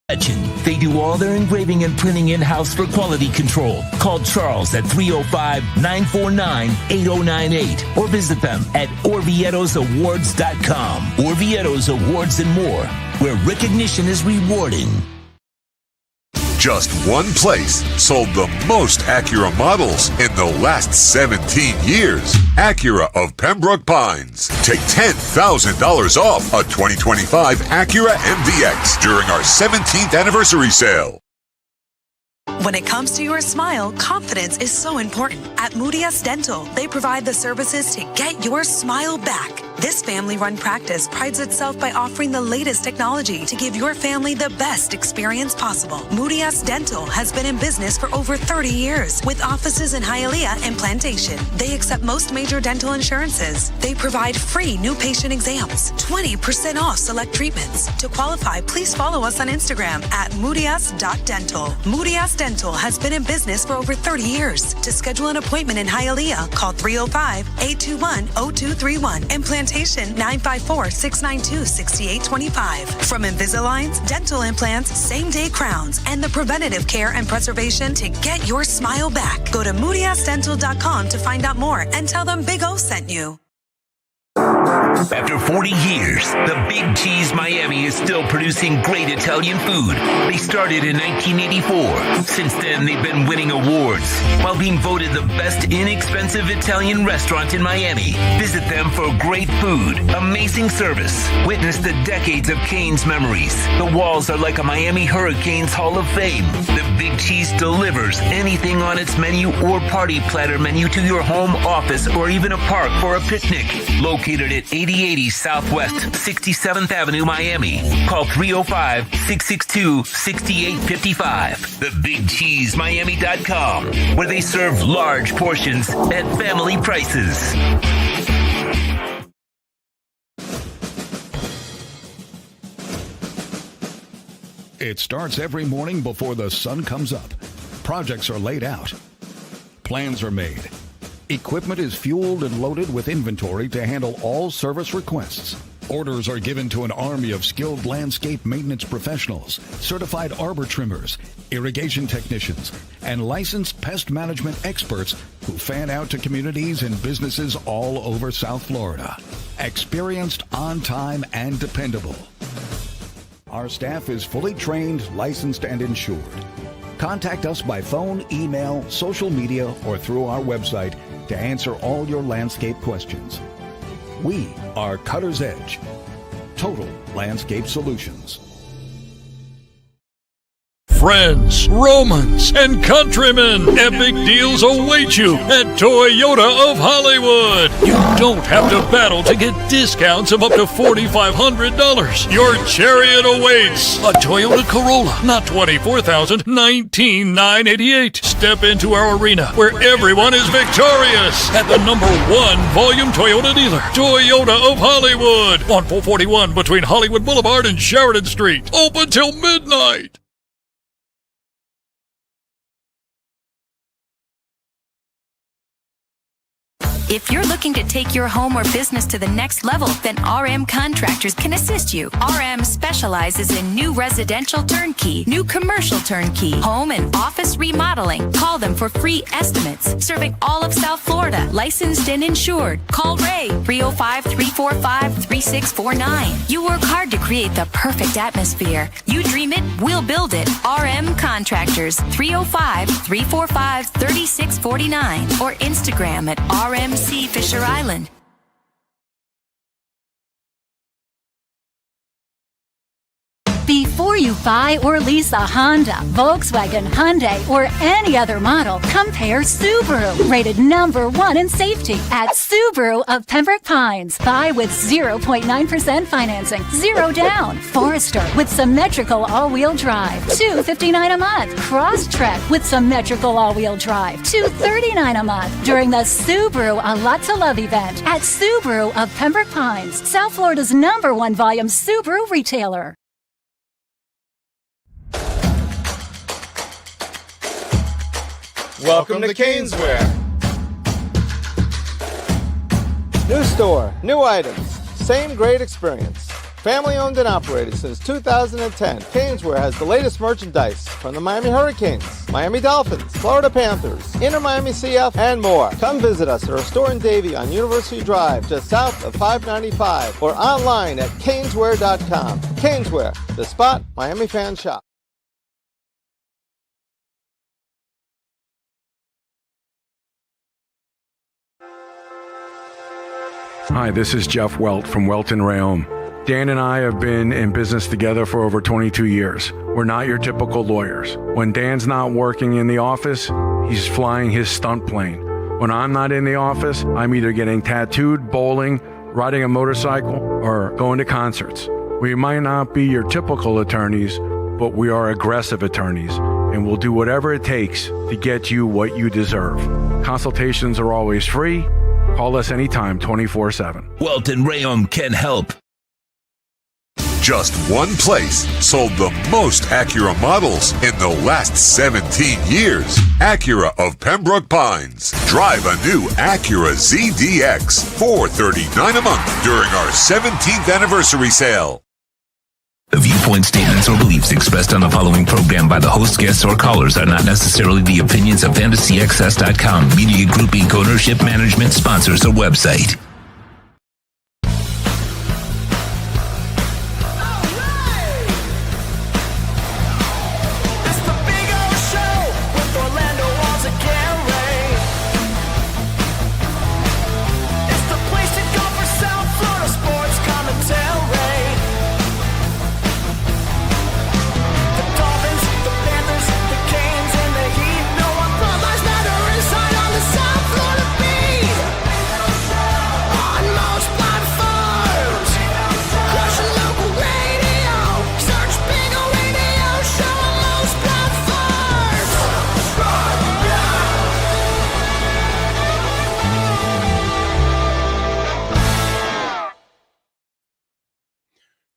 They do all their engraving and printing in-house for quality control. Call Charles at 305-949-8098 or visit them at orvietosawards.com. Orvietos Awards and more, where recognition is rewarding. Just one place sold the most Acura models in the last 17 years. Acura of Pembroke Pines. Take $10,000 off a 2025 Acura MDX during our 17th anniversary sale. When it comes to your smile, confidence is so important. At Moody S Dental, they provide the services to get your smile back. This family-run practice prides itself by offering the latest technology to give your family the best experience possible. Moody S Dental has been in business for over 30 years with offices in Hialeah and Plantation. They accept most major dental insurances. They provide free new patient exams, 20% off select treatments. To qualify, please follow us on Instagram at moodys.dental. Moody S Dental has been in business for over 30 years. To schedule an appointment in Hialeah, call 305-821-0231 and Plantation 954-692-6825. From Invisaligns, dental implants, same-day crowns, and the preventative care and preservation to get your smile back. Go to moodysdental.com to find out more and tell them Big O sent you. After 40 years, the Big Cheese Miami is still producing great Italian food. They started in 1984. Since then, they've been winning awards while being voted the best inexpensive Italian restaurant in Miami. Visit them for great food, amazing service. Witness the decades of Cane's memories. The walls are like a Miami Hurricanes Hall of Fame. The Big Cheese delivers anything on its menu or party platter menu to your home, office, or even a park for a picnic. Located at 8080 Southwest 67th Avenue, Miami. Call 305-662-6855. TheBigCheeseMiami.com, where they serve large portions at family prices. It starts every morning before the sun comes up. Projects are laid out. Plans are made. Equipment is fueled and loaded with inventory to handle all service requests. Orders are given to an army of skilled landscape maintenance professionals, certified arbor trimmers, irrigation technicians, and licensed pest management experts who fan out to communities and businesses all over South Florida. Experienced, on time, and dependable. Our staff is fully trained, licensed, and insured. Contact us by phone, email, social media, or through our website to answer all your landscape questions. We are Cutter's Edge, Total Landscape Solutions. Friends, Romans, and countrymen, epic deals await you at Toyota of Hollywood. You don't have to battle to get discounts of up to $4,500. Your chariot awaits. A Toyota Corolla, not $24,000, $19,988. Step into our arena where everyone is victorious at the #1 volume Toyota dealer, Toyota of Hollywood, on 441 between Hollywood Boulevard and Sheridan Street. Open till midnight. If you're looking to take your home or business to the next level, then RM Contractors can assist you. RM specializes in new residential turnkey, new commercial turnkey, home and office remodeling. Call them for free estimates. Serving all of South Florida, licensed and insured. Call Ray, 305-345-3649. You work hard to create the perfect atmosphere. You dream it, we'll build it. RM Contractors, 305-345-3649 or Instagram at RMC Fisher Island. Before you buy or lease a Honda, Volkswagen, Hyundai, or any other model, compare Subaru, rated #1 in safety at Subaru of Pembroke Pines. Buy with 0.9% financing, 0 down. Forester with symmetrical all-wheel drive, $259 a month. Crosstrek with symmetrical all-wheel drive, $239 a month. During the Subaru A Lot to Love event at Subaru of Pembroke Pines, South Florida's #1 volume Subaru retailer. Welcome to Caneswear. New store, new items, same great experience. Family owned and operated since 2010, Caneswear has the latest merchandise from the Miami Hurricanes, Miami Dolphins, Florida Panthers, Inter Miami CF, and more. Come visit us at our store in Davie on University Drive, just south of 595, or online at caneswear.com. Caneswear, the spot Miami fans shop. Hi, this is Jeff Welt from Welton Rayom. Dan and I have been in business together for over 22 years. We're not your typical lawyers. When Dan's not working in the office, he's flying his stunt plane. When I'm not in the office, I'm either getting tattooed, bowling, riding a motorcycle, or going to concerts. We might not be your typical attorneys, but we are aggressive attorneys, and we'll do whatever it takes to get you what you deserve. Consultations are always free. Call us anytime, 24/7. Welton Rayom can help. Just one place sold the most Acura models in the last 17 years. Acura of Pembroke Pines. Drive a new Acura ZDX, $439 a month during our 17th anniversary sale. The viewpoint, statements, or beliefs expressed on the following program by the host, guests, or callers are not necessarily the opinions of FantasyAccess.com, Media Group Inc. Ownership, management, sponsors, or website.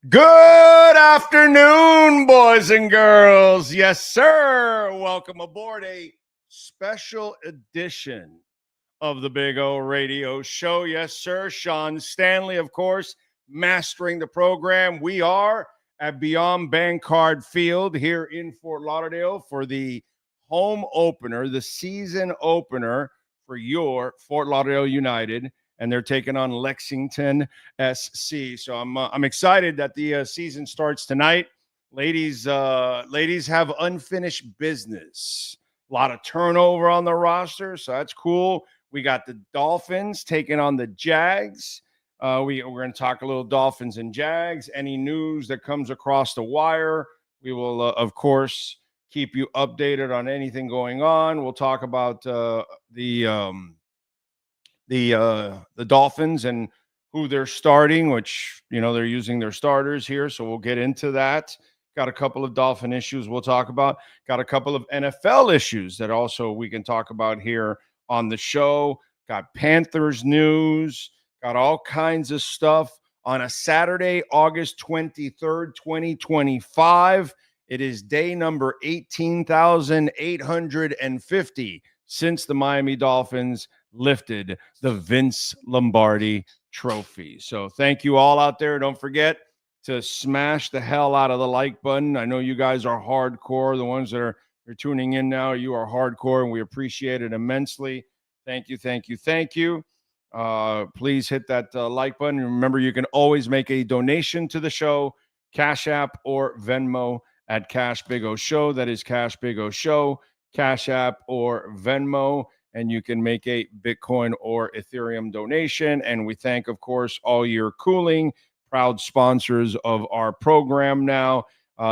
Good afternoon, boys and girls. Yes, sir. Welcome aboard a special edition of the Big O Radio Show. Yes, sir. Sean Stanley, of course, mastering the program. We are at Beyond Bankcard Field here in Fort Lauderdale for the home opener, the season opener for your Fort Lauderdale United. And they're taking on Lexington SC. So I'm excited that the season starts tonight. Ladies have unfinished business. A lot of turnover on the roster, so that's cool. We got the Dolphins taking on the Jags. We're going to talk a little Dolphins and Jags. Any news that comes across the wire, we will, of course, keep you updated on anything going on. We'll talk about the Dolphins and who they're starting, which, they're using their starters here. So we'll get into that. Got a couple of Dolphin issues we'll talk about. Got a couple of NFL issues that also we can talk about here on the show. Got Panthers news. Got all kinds of stuff on a Saturday, August 23rd, 2025. It is day number 18,850 since the Miami Dolphins lifted the Vince Lombardi trophy. So thank you all out there. Don't forget to smash the hell out of the like button. I know you guys are hardcore. The ones that are tuning in now, you are hardcore, and we appreciate it immensely. Thank you, thank you, thank you. Please hit that like button. Remember, you can always make a donation to the show, Cash App or Venmo at Cash Big O Show. That is Cash Big O Show, Cash App or Venmo. And you can make a Bitcoin or Ethereum donation. And we thank, of course, All Year Cooling, proud sponsors of our program now.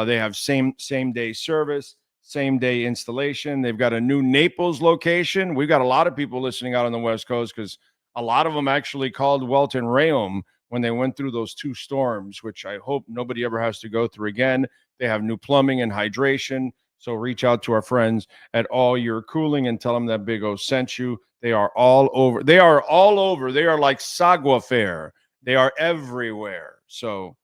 They have same day service, same day installation. They've got a new Naples location. We've got a lot of people listening out on the West Coast because a lot of them actually called Welton Rayom when they went through those two storms, which I hope nobody ever has to go through again. They have new plumbing and hydration. So reach out to our friends at All Year Cooling and tell them that Big O sent you. They are all over. They are all over. They are like Sagua Fair. They are everywhere. So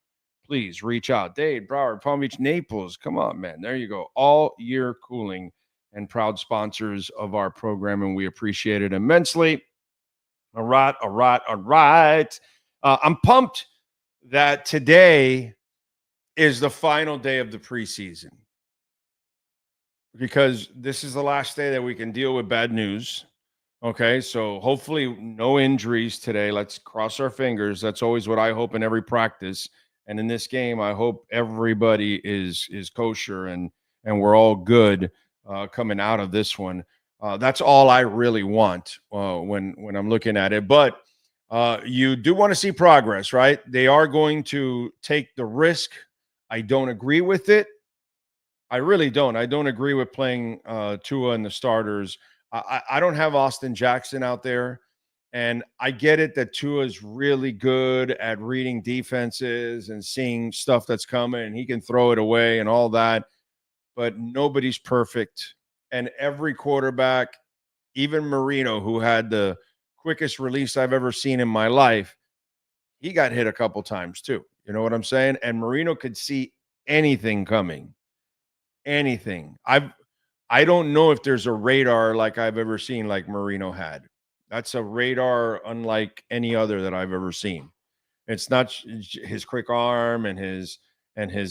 please reach out. Dade, Broward, Palm Beach, Naples. Come on, man. There you go. All Year Cooling and proud sponsors of our program, and we appreciate it immensely. All right. I'm pumped that today is the final day of the preseason, because this is the last day that we can deal with bad news. Okay, so hopefully no injuries today. Let's cross our fingers. That's always what I hope in every practice. And in this game, I hope everybody is kosher and we're all good coming out of this one. That's all I really want when I'm looking at it. But you do want to see progress, right? They are going to take the risk. I don't agree with it. I really don't. I don't agree with playing Tua and the starters. I don't have Austin Jackson out there. And I get it that Tua is really good at reading defenses and seeing stuff that's coming, and he can throw it away and all that. But nobody's perfect. And every quarterback, even Marino, who had the quickest release I've ever seen in my life, he got hit a couple times too. You know what I'm saying? And Marino could see anything coming. Anything. I don't know if there's a radar like I've ever seen like Marino had. That's a radar unlike any other that I've ever seen. It's not his quick arm and his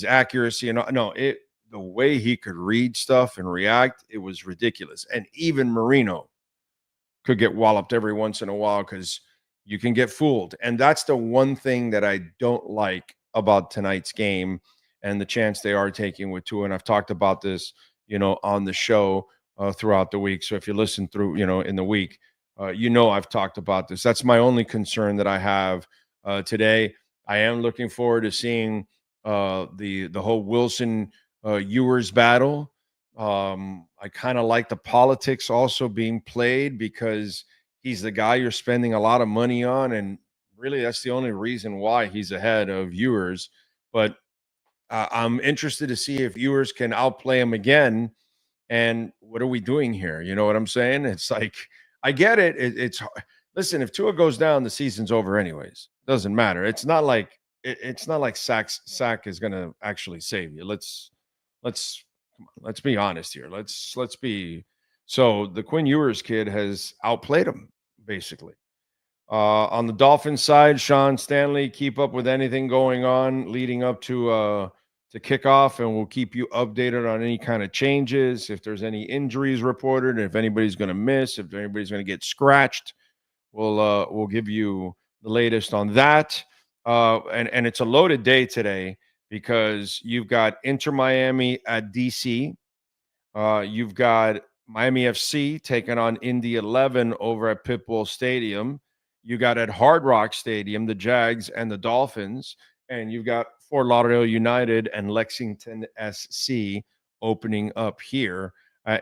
accuracy and no, the way he could read stuff and react, it was ridiculous. And even Marino could get walloped every once in a while because you can get fooled. And that's the one thing that I don't like about tonight's game and the chance they are taking with Tua. And I've talked about this, on the show throughout the week. So if you listen through, in the week, I've talked about this. That's my only concern that I have today. I am looking forward to seeing the whole Wilson Ewers battle. I kind of like the politics also being played because he's the guy you're spending a lot of money on. And really, that's the only reason why he's ahead of Ewers. But I'm interested to see if Ewers can outplay him again. And what are we doing here? You know what I'm saying? It's like, I get it. It's listen, if Tua goes down, the season's over anyways. Doesn't matter. It's not like Sack is going to actually save you. Let's be honest here. Let's be. So the Quinn Ewers kid has outplayed him basically. On the Dolphins side, Sean Stanley, keep up with anything going on leading up to kickoff, and we'll keep you updated on any kind of changes. If there's any injuries reported, if anybody's going to miss, if anybody's going to get scratched, we'll give you the latest on that. And it's a loaded day today because you've got Inter Miami at DC. You've got Miami FC taking on Indy 11 over at Pitbull Stadium. You got at Hard Rock Stadium, the Jags and the Dolphins. And you've got Fort Lauderdale United and Lexington SC opening up here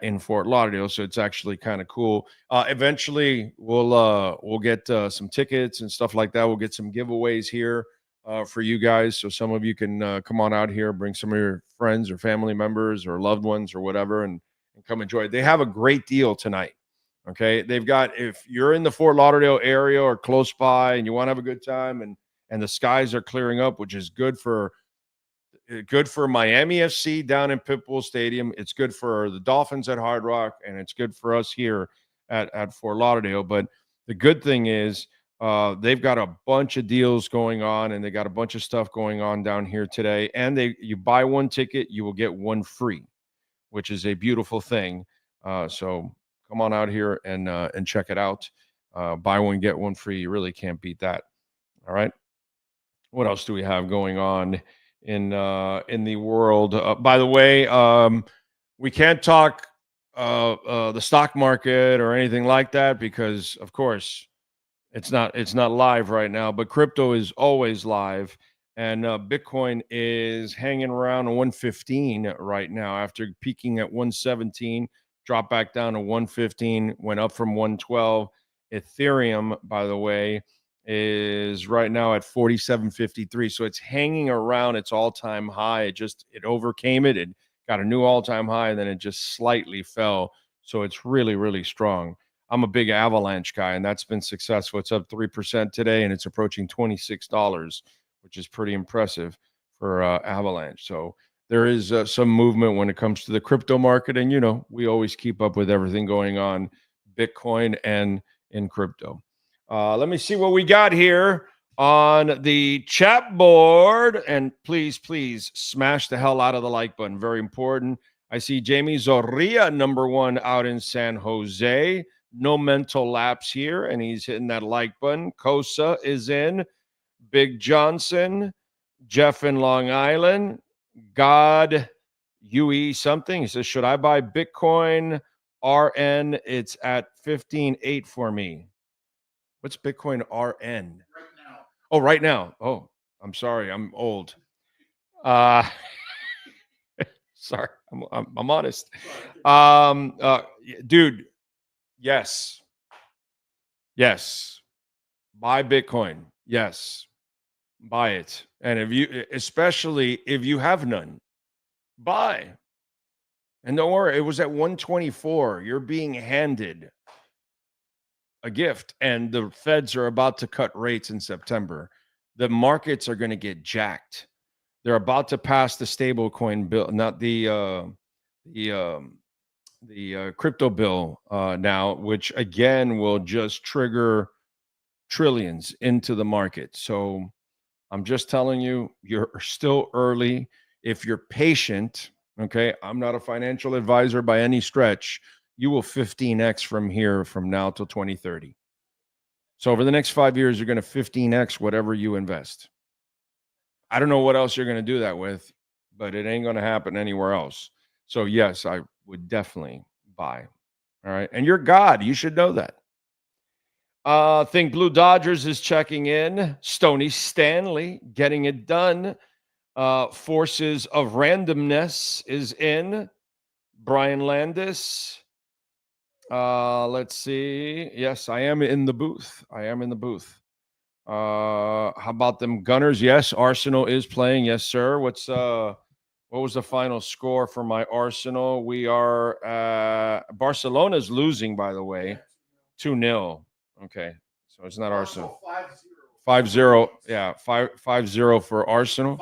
in Fort Lauderdale. So it's actually kind of cool. Eventually, we'll get some tickets and stuff like that. We'll get some giveaways here for you guys. So some of you can come on out here, bring some of your friends or family members or loved ones or whatever, and come enjoy it. They have a great deal tonight. Okay. They've got, if you're in the Fort Lauderdale area or close by and you want to have a good time and the skies are clearing up, which is good for Miami FC down in Pitbull Stadium. It's good for the Dolphins at Hard Rock, and it's good for us here at Fort Lauderdale. But the good thing is they've got a bunch of deals going on, and they got a bunch of stuff going on down here today. And you buy one ticket, you will get one free, which is a beautiful thing. So come on out here and check it out. Buy one, get one free. You really can't beat that. All right. What else do we have going on in the world? By the way, we can't talk the stock market or anything like that because, of course, it's not live right now. But crypto is always live, and Bitcoin is hanging around 115 right now after peaking at 117, dropped back down to 115, went up from 112. Ethereum, by the way, is right now at 47.53. So it's hanging around its all-time high. It overcame it. It got a new all-time high, and then it just slightly fell. So it's really, really strong. I'm a big Avalanche guy, and that's been successful. It's up 3% today, and it's approaching $26, which is pretty impressive for Avalanche. So there is some movement when it comes to the crypto market, and, we always keep up with everything going on, Bitcoin and in crypto. Let me see what we got here on the chat board. And please smash the hell out of the like button. Very important. I see Jamie Zorrilla, #1 out in San Jose. No mental lapse here, and he's hitting that like button. Kosa is in. Big Johnson. Jeff in Long Island. God UE something. He says, should I buy Bitcoin RN? It's at 15.8 for me. What's Bitcoin RN? Oh, right now. Oh, I'm sorry. I'm old. Sorry. I'm honest. Dude, yes. Yes. Buy Bitcoin. Yes. Buy it. And especially if you have none, buy. And don't worry, it was at 124. You're being handed a gift, and the feds are about to cut rates in September. The markets are going to get jacked. They're about to pass the stablecoin bill, not the crypto bill now, which again will just trigger trillions into the market. So I'm just telling you, you're still early. If you're patient, okay, I'm not a financial advisor by any stretch. You will 15x from here from now till 2030. So over the next 5 years, you're going to 15x whatever you invest. I don't know what else you're going to do that with, but it ain't going to happen anywhere else. So yes, I would definitely buy. All right. And you're God. You should know that. Think Blue Dodgers is checking in. Stoney Stanley getting it done. Forces of Randomness is in. Brian Landis. Let's see. Yes, I am in the booth. How about them Gunners? Yes, Arsenal is playing. Yes, sir. What was the final score for my Arsenal? We are Barcelona's losing, by the way. 2-0. Okay. So it's not Arsenal. 5-0. Yeah, 5-0 for Arsenal.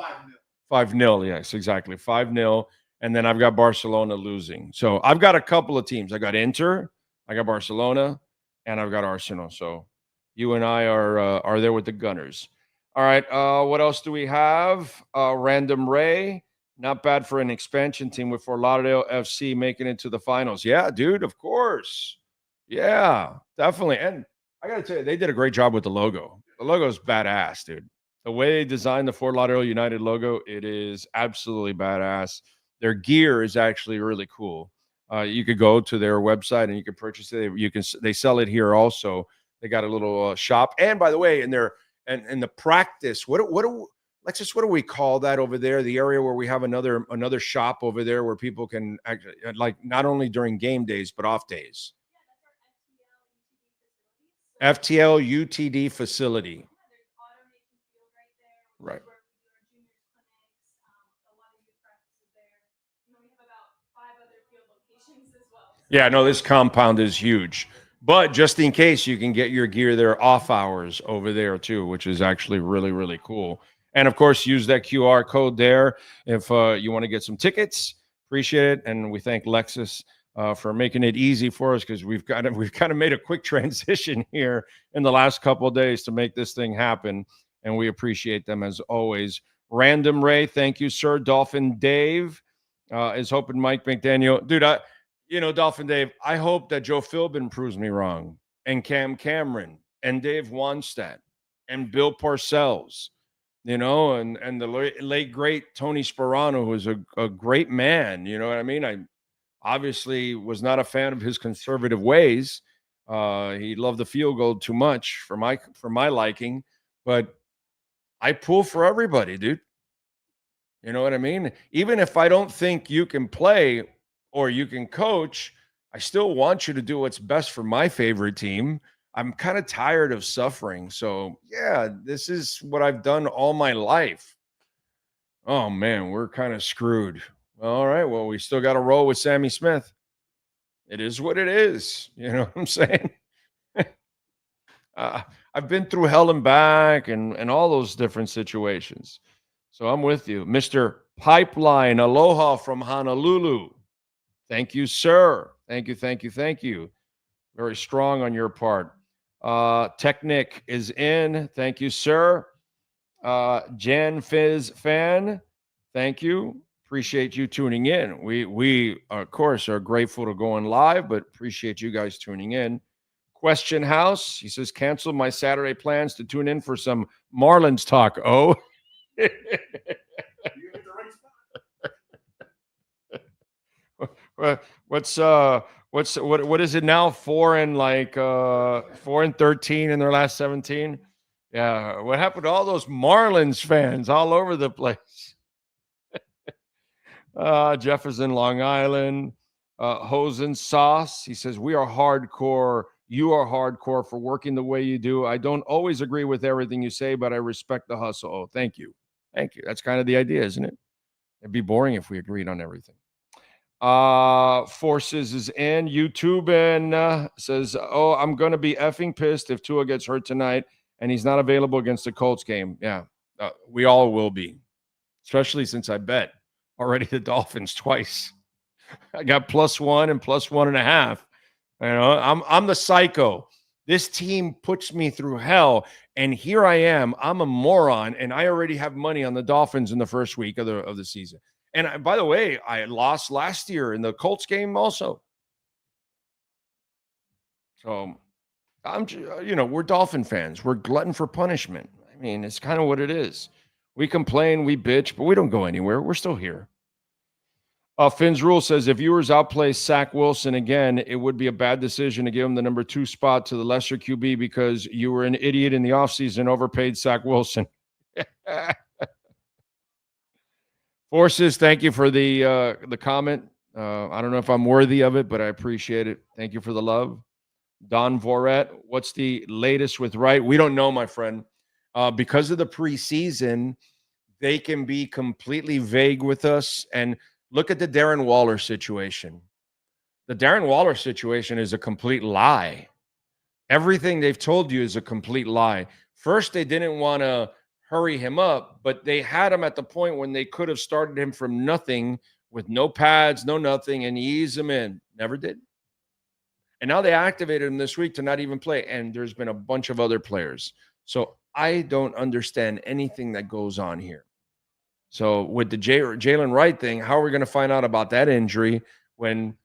5-0. Yes, exactly. 5-0. And then I've got Barcelona losing. So I've got a couple of teams. I got Inter, I got Barcelona, and I've got Arsenal. So you and I are there with the Gunners. All right. What else do we have? Random Ray. Not bad for an expansion team with Fort Lauderdale FC making it to the finals. Yeah, dude, of course. Yeah, definitely. And I got to tell you, they did a great job with the logo. The logo is badass, dude. The way they designed the Fort Lauderdale United logo, it is absolutely badass. Their gear is actually really cool. You could go to their website and you can purchase it. They sell it here also. They got a little shop. And by the way, in the practice, what do we call that over there? The area where we have another shop over there where people can actually, like, not only during game days but off days. FTL UTD facility. Right. Yeah, no, this compound is huge. But just in case, you can get your gear there off hours over there too, which is actually really, really cool. And of course, use that QR code there if you want to get some tickets. Appreciate it. And we thank Lexus for making it easy for us, because we've kind of made a quick transition here in the last couple of days to make this thing happen. And we appreciate them as always. Random Ray, thank you, sir. Dolphin Dave is hoping Mike McDaniel. Dude, Dolphin Dave, I hope that Joe Philbin proves me wrong, and Cam Cameron, and Dave Wanstead, and Bill Parcells, and the late, great Tony Sperano, who was a great man. You know what I mean? I obviously was not a fan of his conservative ways. He loved the field goal too much for my liking, but I pull for everybody, dude. You know what I mean? Even if I don't think you can play or you can coach, I still want you to do what's best for my favorite team. I'm kind of tired of suffering. So, yeah, this is what I've done all my life. Oh, man, we're kind of screwed. All right, well, we still got to roll with Sammy Smith. It is what it is. You know what I'm saying? I've been through hell and back and all those different situations. So I'm with you. Mr. Pipeline, aloha from Honolulu. Thank you, sir. Thank you. Very strong on your part. Technic is in. Thank you, sir. Jan Fizz fan, thank you. Appreciate you tuning in. We of course are grateful to go on live, but appreciate you guys tuning in. Question House, he says, cancel my Saturday plans to tune in for some Marlins talk. Oh. What is it now? 4-13 in their last 17. Yeah, what happened to all those Marlins fans all over the place? Jeff is in Long Island. Hosen Sauce, he says, we are hardcore. You are hardcore for working the way you do. I don't always agree with everything you say, but I respect the hustle. Oh, thank you. Thank you. That's kind of the idea, isn't it? It'd be boring if we agreed on everything. Forces is in. YouTube and says, oh, I'm going to be effing pissed if Tua gets hurt tonight and he's not available against the Colts game. Yeah, we all will be, especially since I bet already the Dolphins twice. I got +1 and +1.5. You know, I'm the psycho. This team puts me through hell, and here I am. I'm a moron, and I already have money on the Dolphins in the first week of the season. And by the way, I lost last year in the Colts game also. So we're Dolphin fans. We're glutton for punishment. I mean, it's kind of what it is. We complain, we bitch, but we don't go anywhere. We're still here. Finn's Rule says, if viewers outplay Zach Wilson again, it would be a bad decision to give him the number 2 spot to the lesser QB because you were an idiot in the offseason, overpaid Zach Wilson. Forces, thank you for the comment. I don't know if I'm worthy of it, but I appreciate it. Thank you for the love. Don Voret, what's the latest with Wright? We don't know, my friend. Because of the preseason, they can be completely vague with us. And look at the Darren Waller situation. The Darren Waller situation is a complete lie. Everything they've told you is a complete lie. First, they didn't want to hurry him up, but they had him at the point when they could have started him from nothing with no pads, no nothing, and ease him in. Never did. And now they activated him this week to not even play, and there's been a bunch of other players. So I don't understand anything that goes on here. So with the Jalen Wright thing, how are we going to find out about that injury when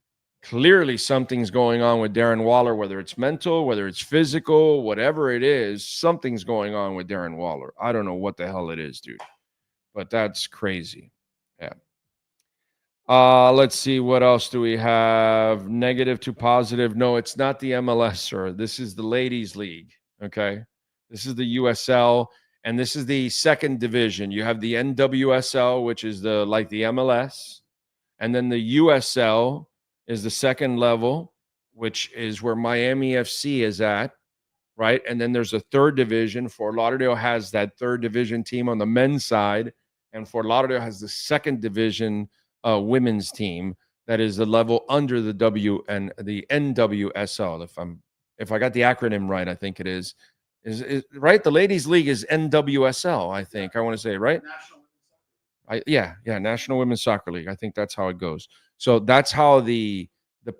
clearly something's going on with Darren Waller, whether it's mental, whether it's physical, whatever it is, something's going on with Darren Waller. I don't know what the hell it is, dude, but that's crazy. Yeah. Let's see. What else do we have? Negative to positive. No, it's not the MLS, sir. This is the ladies league. Okay. This is the USL. And this is the second division. You have the NWSL, which is like the MLS. And then the USL is the second level, which is where Miami FC is at, right? And then there's a third division. Fort Lauderdale has that third division team on the men's side. And Fort Lauderdale has the second division women's team that is the level under the the NWSL. If I got the acronym right, I think it is. Is right? The ladies' league is NWSL, I think. I want to say, right? National Women's Soccer League. I think that's how it goes. So that's how the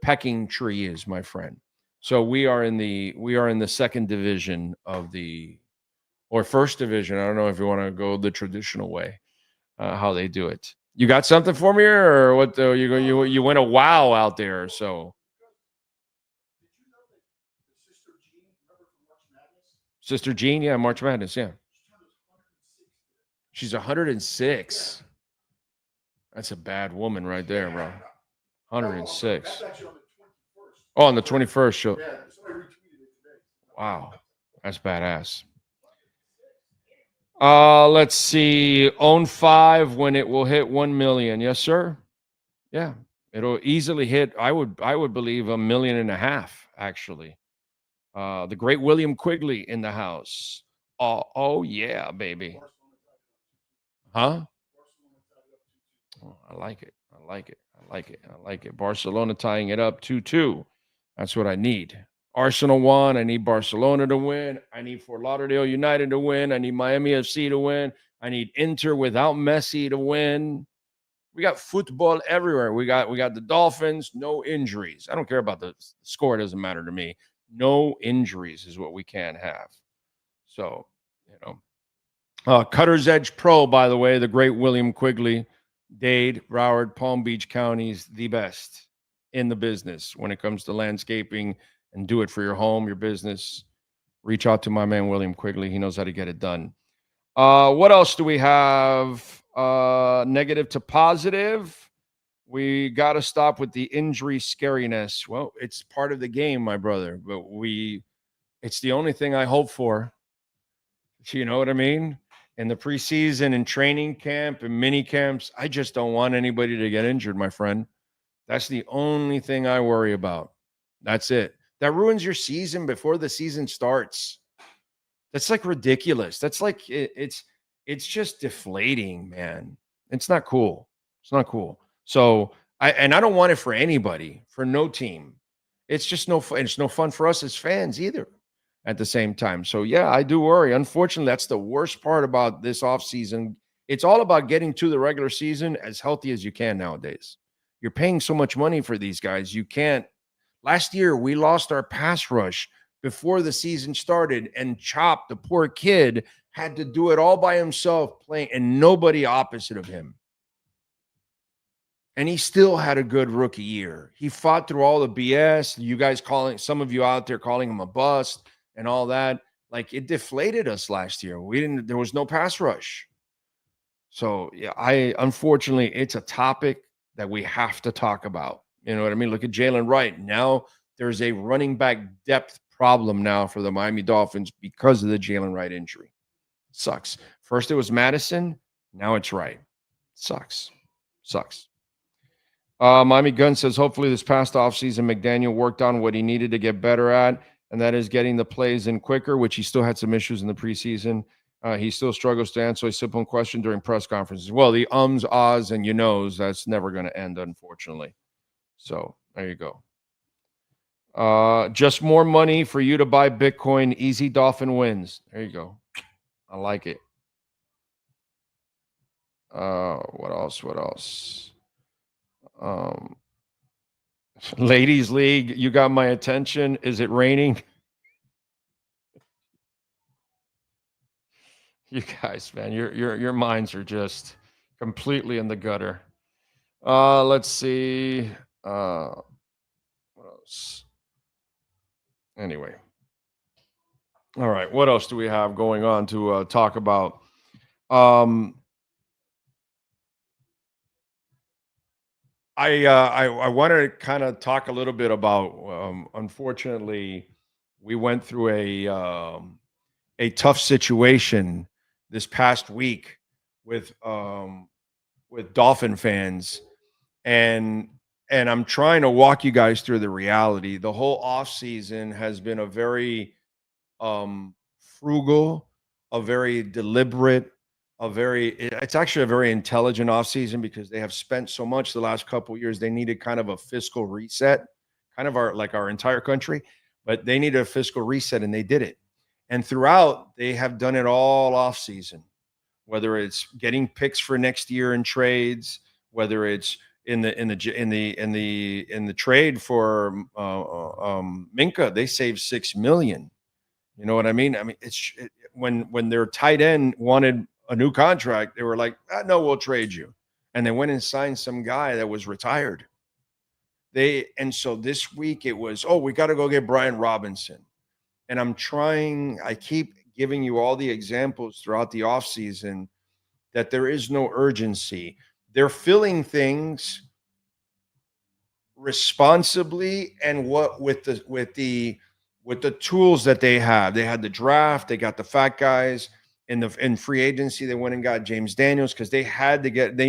pecking tree is, my friend. So we are in the second division or first division. I don't know if you want to go the traditional way, how they do it. You got something for me, or what? You went a wow out there, so. Sister Jean, yeah, March Madness, yeah. She's 106. That's a bad woman right there, bro. 106. Oh, on the 21st show. Wow, that's badass. Let's see. Own 5 when it will hit 1 million. Yes, sir. Yeah, it'll easily hit. I would believe 1.5 million, actually. The great William Quigley in the house. Oh yeah, baby. Huh? Oh, I like it. Barcelona tying it up 2-2. That's what I need. Arsenal won. I need Barcelona to win. I need Fort Lauderdale United to win. I need Miami FC to win. I need Inter without Messi to win. We got football everywhere. We got the Dolphins, no injuries. I don't care about the score. It doesn't matter to me. No injuries is what we can't have. So, Cutter's Edge Pro, by the way, the great William Quigley, Dade, Broward, Palm Beach counties, the best in the business when it comes to landscaping and do it for your home, your business. Reach out to my man, William Quigley. He knows how to get it done. What else do we have? Negative to positive. We got to stop with the injury scariness. Well, it's part of the game, my brother, but it's the only thing I hope for. You know what I mean? In the preseason and training camp and mini camps, I just don't want anybody to get injured, my friend. That's the only thing I worry about. That's it. That ruins your season before the season starts. That's like ridiculous. That's like it's just deflating, man. It's not cool. It's not cool. So I don't want it for anybody, for no team. It's just no fun. It's no fun for us as fans either at the same time. So yeah, I do worry. Unfortunately, that's the worst part about this offseason. It's all about getting to the regular season as healthy as you can nowadays. You're paying so much money for these guys. You can't. Last year, we lost our pass rush before the season started, and Chop, the poor kid, had to do it all by himself playing, and nobody opposite of him. And he still had a good rookie year. He fought through all the BS. You guys some of you out there calling him a bust and all that. Like, it deflated us last year. There was no pass rush. So yeah, unfortunately, it's a topic that we have to talk about. You know what I mean? Look at Jalen Wright. Now there's a running back depth problem now for the Miami Dolphins because of the Jalen Wright injury. Sucks. First it was Madison. Now it's Wright. Sucks. Miami Gun says, hopefully this past offseason, McDaniel worked on what he needed to get better at, and that is getting the plays in quicker, which he still had some issues in the preseason. He still struggles to answer a simple question during press conferences. Well, the ums, ahs, and you knows, that's never going to end, unfortunately. So there you go. Just more money for you to buy Bitcoin. Easy Dolphin wins. There you go. I like it. What else? Ladies League, you got my attention. Is it raining? You guys, man, your minds are just completely in the gutter. Let's see. What else? Anyway. All right. What else do we have going on to talk about? I wanted to kind of talk a little bit about, unfortunately, we went through a tough situation this past week with Dolphin fans, and I'm trying to walk you guys through the reality. The whole offseason has been a very frugal, a very deliberate, it's actually a very intelligent offseason because they have spent so much the last couple of years. They needed kind of a fiscal reset, kind of our entire country, but they needed a fiscal reset, and they did it. And throughout, they have done it all offseason, whether it's getting picks for next year in trades, whether it's in the trade for Minka, they saved $6 million. You know what I mean? I mean, when their tight end wanted a new contract, they were like, no, we'll trade you. And they went and signed some guy that was retired. And so this week it was, we got to go get Brian Robinson. And I keep giving you all the examples throughout the offseason that there is no urgency. They're filling things responsibly and with the tools that they have. They had the draft, they got the fat guys. In free agency, they went and got James Daniels because they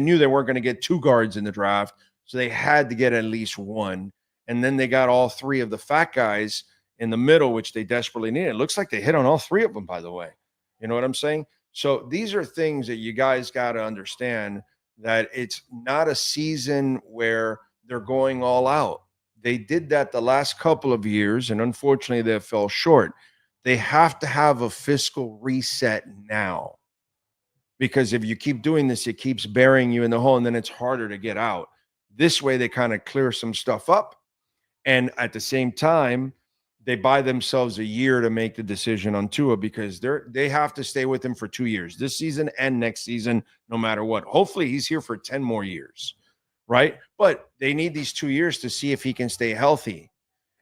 knew they weren't going to get two guards in the draft. So they had to get at least one. And then they got all three of the fat guys in the middle, which they desperately needed. It looks like they hit on all three of them, by the way. You know what I'm saying? So these are things that you guys got to understand, that it's not a season where they're going all out. They did that the last couple of years, and unfortunately they fell short. They have to have a fiscal reset now, because if you keep doing this, it keeps burying you in the hole, and then it's harder to get out. This way, they kind of clear some stuff up. And at the same time, they buy themselves a year to make the decision on Tua because they have to stay with him for 2 years, this season and next season, no matter what. Hopefully he's here for 10 more years, right? But they need these 2 years to see if he can stay healthy.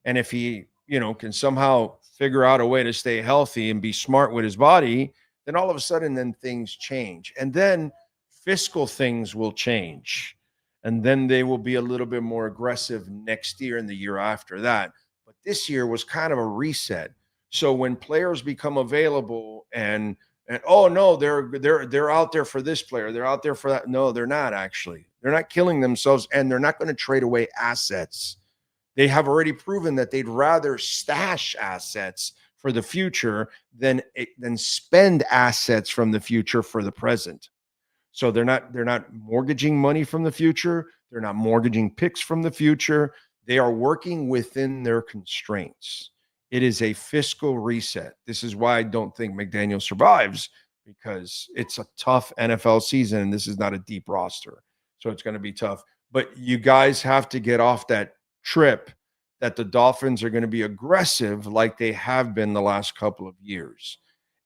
And if he, can somehow figure out a way to stay healthy and be smart with his body, then all of a sudden then things change. And then fiscal things will change. And then they will be a little bit more aggressive next year and the year after that. But this year was kind of a reset. So when players become available and oh no, they're out there for this player, they're out there for that. No, they're not actually. They're not killing themselves, and they're not going to trade away assets. They have already proven that they'd rather stash assets for the future than spend assets from the future for the present. So they're not mortgaging money from the future. They're not mortgaging picks from the future. They are working within their constraints. It is a fiscal reset. This is why I don't think McDaniel survives, because it's a tough NFL season, and this is not a deep roster. So it's going to be tough. But you guys have to get off that trip that the Dolphins are going to be aggressive like they have been the last couple of years.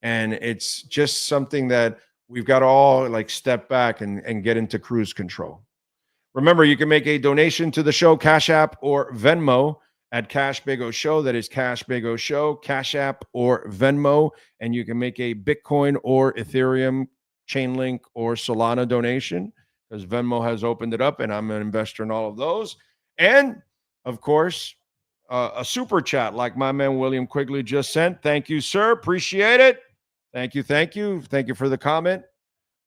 And it's just something that we've got to all step back and get into cruise control. Remember, you can make a donation to the show, Cash App or Venmo at Cash Big O Show. That is Cash Big O Show, Cash App or Venmo. And you can make a Bitcoin or Ethereum, Chainlink or Solana donation, because Venmo has opened it up and I'm an investor in all of those. And, of course, a super chat like my man William Quigley just sent. Thank you, sir. Appreciate it. Thank you. Thank you. Thank you for the comment.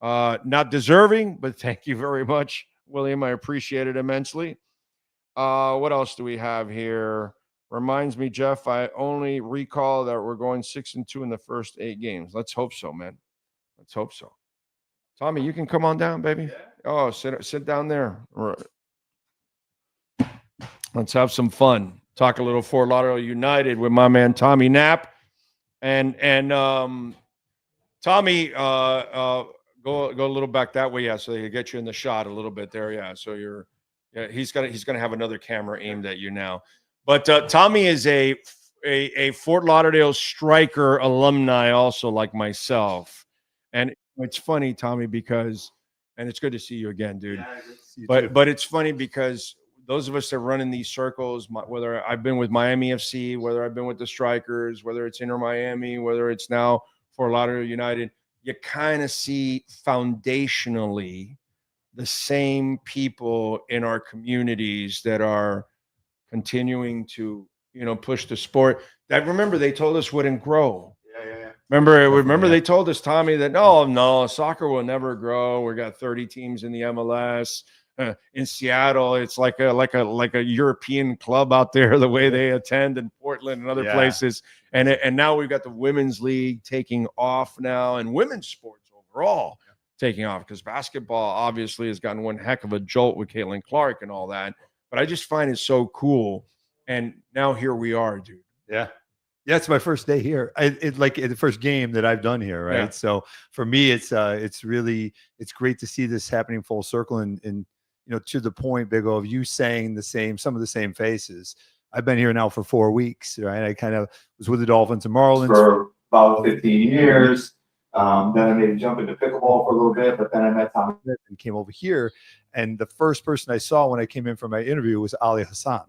Not deserving, but thank you very much, William. I appreciate it immensely. What else do we have here? Reminds me, Jeff, I only recall that we're going 6-2 in the first 8 games. Let's hope so, man. Let's hope so. Tommy, you can come on down, baby. Yeah. Oh, sit down there. Let's have some fun. Talk a little Fort Lauderdale United with my man Tommy Knapp. And Tommy, go a little back that way, yeah, so they can get you in the shot a little bit there, yeah. So he's gonna have another camera aimed at you now. But Tommy is a Fort Lauderdale Striker alumni, also like myself. And it's funny, Tommy, because, and it's good to see you again, dude. Yeah, good to see you but it's funny because those of us that run in these circles, whether I've been with Miami FC, whether I've been with the Strikers, whether it's Inter Miami, whether it's now Fort Lauderdale United, you kind of see foundationally the same people in our communities that are continuing to, push the sport that, remember, they told us wouldn't grow. Yeah. Remember they told us, Tommy, that no, soccer will never grow. We got 30 teams in the MLS. In Seattle, it's like a European club out there, the way they attend, in Portland and other places. And now we've got the women's league taking off now, and women's sports overall taking off, because basketball obviously has gotten one heck of a jolt with Caitlin Clark and all that. But I just find it so cool. And now here we are, dude. Yeah. Yeah, it's my first day here. It's like the first game that I've done here, right? Yeah. So for me, it's great to see this happening full circle, and to the point, Big O, of you saying some of the same faces. I've been here now for 4 weeks, right? I kind of was with the Dolphins and Marlins for about 15 years. Then I made a jump into pickleball for a little bit, but then I met Tom and came over here. And the first person I saw when I came in for my interview was Ali Hassan,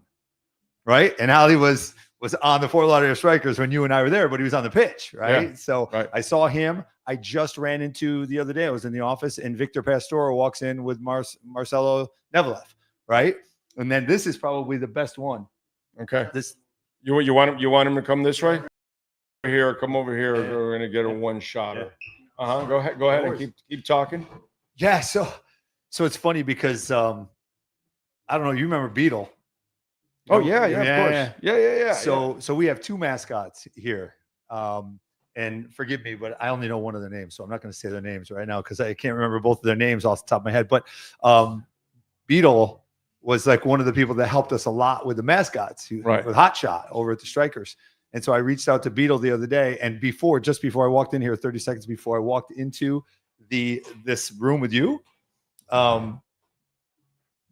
right? And Ali was on the Fort Lauderdale Strikers when you and I were there, but he was on the pitch, right? Yeah, so right. I saw him. I just ran into the other day. I was in the office, and Victor Pastore walks in with Marcelo Nevelev, right? And then this is probably the best one. Okay. This you want him to come this way? Here, come over here. Yeah. We're gonna get a one-shotter. Yeah. Go ahead and keep talking. Yeah. So it's funny because I don't know. You remember Beetle? Oh yeah, of course. Yeah. So we have 2 mascots here. And forgive me, but I only know one of their names, so I'm not going to say their names right now because I can't remember both of their names off the top of my head. But Beetle was like one of the people that helped us a lot with the mascots, with Hot Shot over at the Strikers. And so I reached out to Beetle the other day, and just before I walked in here, 30 seconds before I walked into this room with you, the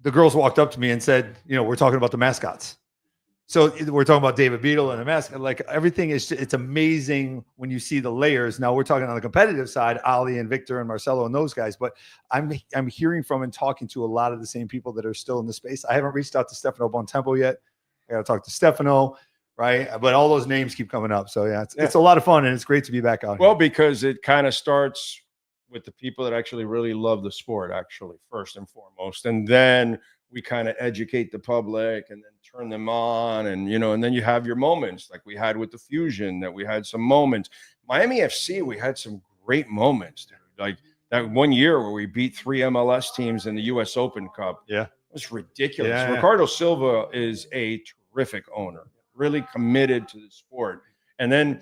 girls walked up to me and said, we're talking about the mascots. So we're talking about David Beadle and a mask. Like everything it's amazing when you see the layers. Now we're talking on the competitive side, Ali and Victor and Marcelo and those guys. But I'm hearing from and talking to a lot of the same people that are still in the space. I haven't reached out to Stefano Bontempo yet. I got to talk to Stefano, right? But all those names keep coming up. So it's a lot of fun and it's great to be back out here. Well, because it kind of starts with the people that actually really love the sport, actually, first and foremost, and then we kind of educate the public and then turn them on, and and then you have your moments like we had with the Fusion, that we had some moments. Miami FC, we had some great moments, dude. Like that one year where we beat 3 MLS teams in the US Open Cup. Yeah. It was ridiculous. Yeah. Ricardo Silva is a terrific owner, really committed to the sport. And then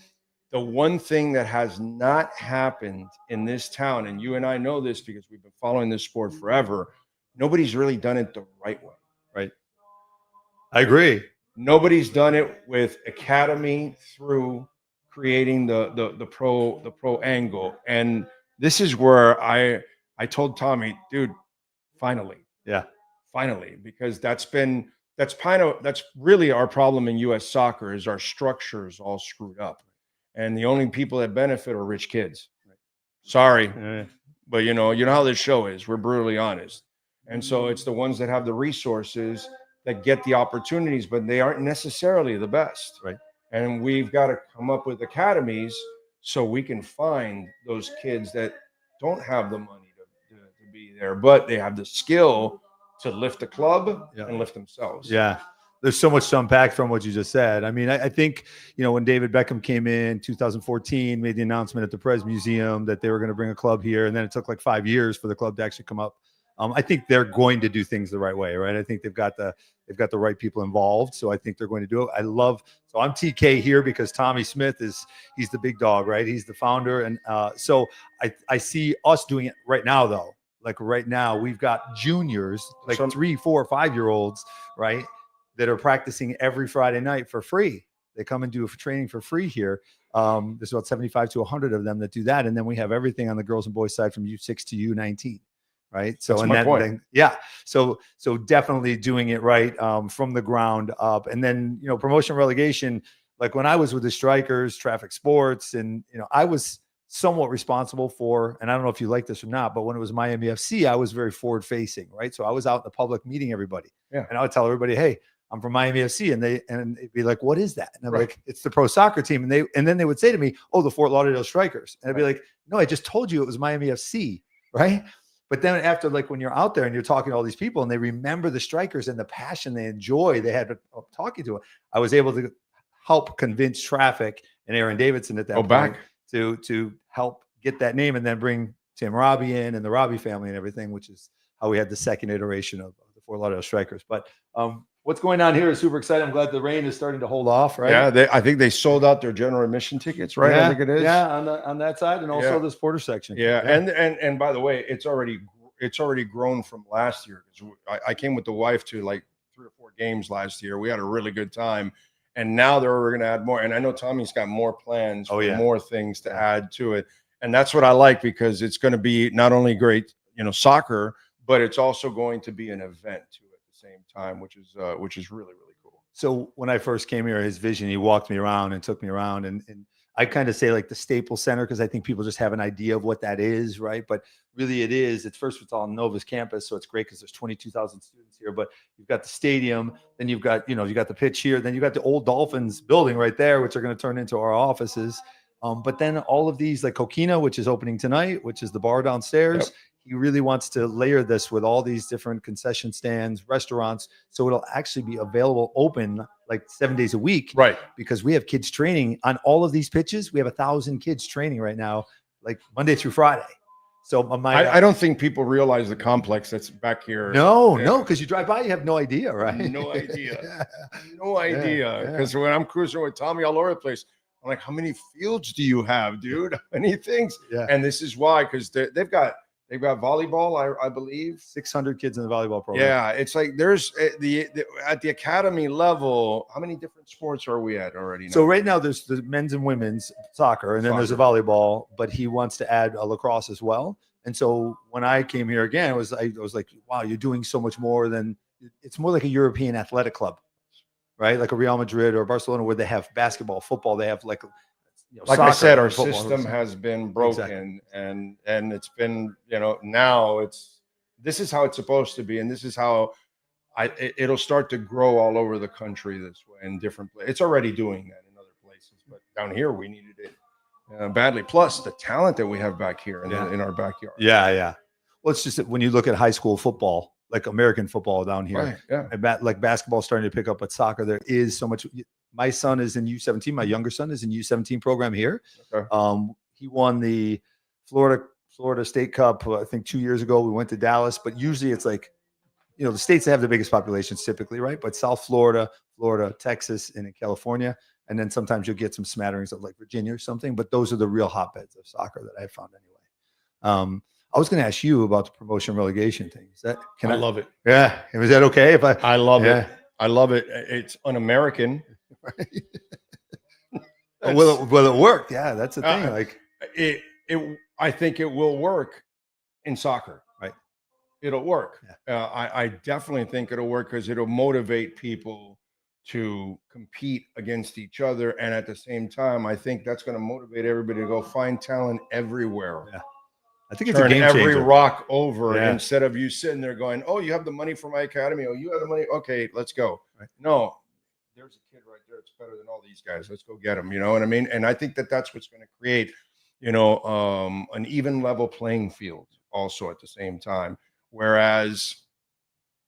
the one thing that has not happened in this town, and you and I know this because we've been following this sport forever, nobody's really done it the right way. Right. I agree. Nobody's done it with academy through creating the pro angle. And this is where I told Tommy, dude, finally. Yeah. Finally, because that's really our problem in US soccer is our structure is all screwed up. And the only people that benefit are rich kids. Sorry. But you know how this show is. We're brutally honest. And so it's the ones that have the resources that get the opportunities, but they aren't necessarily the best. Right. And we've got to come up with academies so we can find those kids that don't have the money to be there, but they have the skill to lift the club and lift themselves. Yeah. There's so much to unpack from what you just said. I mean, I think, when David Beckham came in 2014, made the announcement at the Prez Museum that they were going to bring a club here, and then it took like 5 years for the club to actually come up. I think they're going to do things the right way, right? I think they've got the right people involved, so I think they're going to do it. So I'm TK here because Tommy Smith he's the big dog, right? He's the founder, and so I see us doing it right now, though. Like right now, we've got juniors, like 3, 4, 5-year-olds, right, that are practicing every Friday night for free. They come and do training for free here. There's about 75 to 100 of them that do that, and then we have everything on the girls and boys side from U6 to U19. Right. So, so definitely doing it right from the ground up. And then, promotion relegation, like when I was with the Strikers, Traffic Sports, and, I was somewhat responsible for, and I don't know if you like this or not, but when it was Miami FC, I was very forward facing. Right. So I was out in the public meeting everybody. Yeah. And I would tell everybody, hey, I'm from Miami FC. And it'd be like, what is that? And I'm like, it's the pro soccer team. And then they would say to me, oh, the Fort Lauderdale Strikers. And I'd be like, no, I just told you it was Miami FC. Right. But then after, like when you're out there and you're talking to all these people and they remember the Strikers and the passion they enjoy, they had talking to it. I was able to help convince Traffic and Aaron Davidson at that point to help get that name and then bring Tim Robbie in and the Robbie family and everything, which is how we had the second iteration of the Fort Lauderdale Strikers. But what's going on here is super exciting. I'm glad the rain is starting to hold off, right? Yeah, I think they sold out their general admission tickets, right? Yeah, I think it is. Yeah, on that side, and also this Porter section. Yeah, and by the way, it's already grown from last year. I came with the wife to like 3 or 4 games last year. We had a really good time, and now we're going to add more. And I know Tommy's got more plans, more things to add to it, and that's what I like because it's going to be not only great, soccer, but it's also going to be an event too at the same time, which is really, really cool. So when I first came here, his vision, he walked me around and took me around, and I kind of say like the Staples Center because I think people just have an idea of what that is, right? But really it's all on Nova's campus, so it's great because there's 22,000 students here. But you've got the stadium, then you've got you got the pitch here, then you got the old Dolphins building right there, which are going to turn into our offices. But then all of these, like Coquina, which is opening tonight, which is the bar downstairs. Yep. He really wants to layer this with all these different concession stands, restaurants, so it'll actually be available open like 7 days a week. Right. Because we have kids training on all of these pitches. We have 1,000 kids training right now, like Monday through Friday. So I don't think people realize the complex that's back here. No, because you drive by, you have no idea, right? No idea. No idea. Because when I'm cruising with Tommy all over the place, I'm like, how many fields do you have, dude? How many things? Yeah. And this is why, because they've got volleyball, I believe. 600 kids in the volleyball program. Yeah, it's like there's at the academy level. How many different sports are we at already now? So right now there's the men's and women's soccer, and then there's a volleyball. But he wants to add a lacrosse as well. And so when I came here again, I was like, wow, you're doing so much more than it's more like a European athletic club, right? Like a Real Madrid or Barcelona, where they have basketball, football. They have like like I said, our football, system has been broken, and it's been, now this is how it's supposed to be, and this is how it'll start to grow all over the country this way in different places. It's already doing that in other places, but down here we needed it badly. Plus the talent that we have back here in our backyard. Yeah. Well, it's just that when you look at high school football, like American football down here, Right, yeah. and like basketball starting to pick up, but soccer, there is so much. My son is in U17. My younger son is in U17 program here. Okay. He won the Florida State Cup, I think 2 years ago. We went to Dallas, but usually it's like, the states that have the biggest populations typically, right? But South Florida, Texas, and in California. And then sometimes you'll get some smatterings of like Virginia or something, but those are the real hotbeds of soccer that I found anyway. I was going to ask you about the promotion relegation thing. Is that, I love it. Yeah. Was that okay? I love it. I love it. It's un-American. Will it work? Yeah, that's the thing. Like I think it will work in soccer. Right. It'll work. Yeah. I definitely think it'll work because it'll motivate people to compete against each other. And at the same time, I think that's going to motivate everybody to go find talent everywhere. Yeah. I think it's Turn a game every changer. rock over Yeah. instead of you sitting there going, oh, you have the money for my academy. Oh, you have the money. Okay, let's go. Right. No, there's a kid right there. It's better than all these guys. Let's go get him. You know what I mean? And I think that's what's going to create, an even level playing field also at the same time. Whereas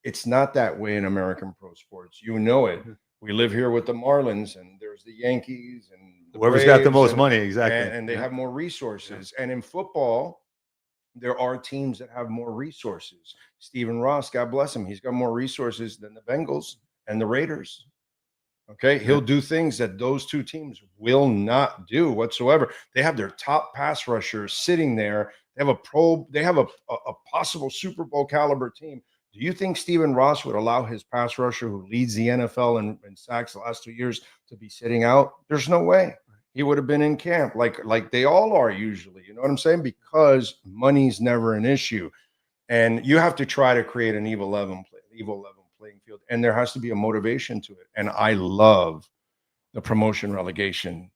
it's not that way in American pro sports. You know it. We live here with the Marlins, and there's the Yankees, and the Whoever's got the Braves, most money, exactly. and they have more resources. And in football, there are teams that have more resources. Stephen Ross, God bless him, he's got more resources than the Bengals and the Raiders. Okay, he'll do things that those two teams will not do whatsoever. They have their top pass rushers sitting there. They have a possible Super Bowl caliber team. Do you think Stephen Ross would allow his pass rusher, who leads the NFL in sacks the last 2 years, to be sitting out? There's no way. He would have been in camp like they all are usually. You know what I'm saying? Because money's never an issue. And you have to try to create an evil level playing field. And there has to be a motivation to it. And I love the promotion relegation.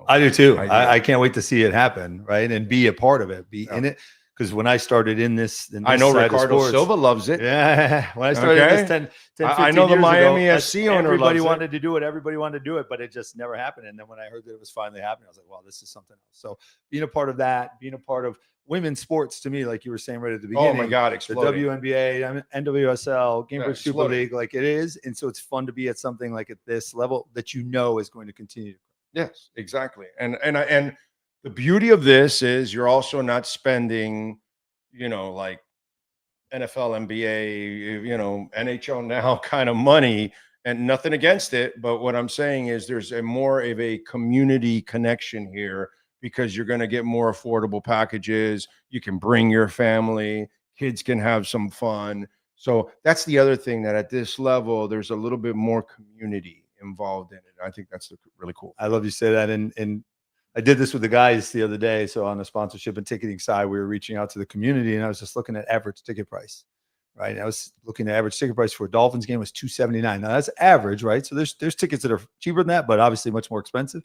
I do too. I can't wait to see it happen, right? And be a part of it, be in it. Because when I started in this I know Ricardo Silva loves it. Yeah. When I started this 10, 15 I know the years Miami ago, FC owner everybody loves wanted to do it. Everybody wanted to do it, but it just never happened. And then when I heard that it was finally happening, I was like, wow, this is something else. So being a part of that, being a part of women's sports, to me, like you were saying right at the beginning. Oh my God, the exploding. WNBA, NWSL, Game Bridge Super exploding. League, like it is. And so it's fun to be at something like at this level that is going to continue. Yes, exactly. And the beauty of this is you're also not spending, like NFL, NBA, NHL now kind of money, and nothing against it. But what I'm saying is there's more of a community connection here, because you're going to get more affordable packages. You can bring your family, kids can have some fun. So that's the other thing, that at this level, there's a little bit more community involved in it. I think that's really cool. I love you say that. And I did this with the guys the other day. So on the sponsorship and ticketing side, we were reaching out to the community, and I was just looking at average ticket price, right? I was looking at average ticket price for a Dolphins game was $279. Now that's average, right? So there's tickets that are cheaper than that, but obviously much more expensive.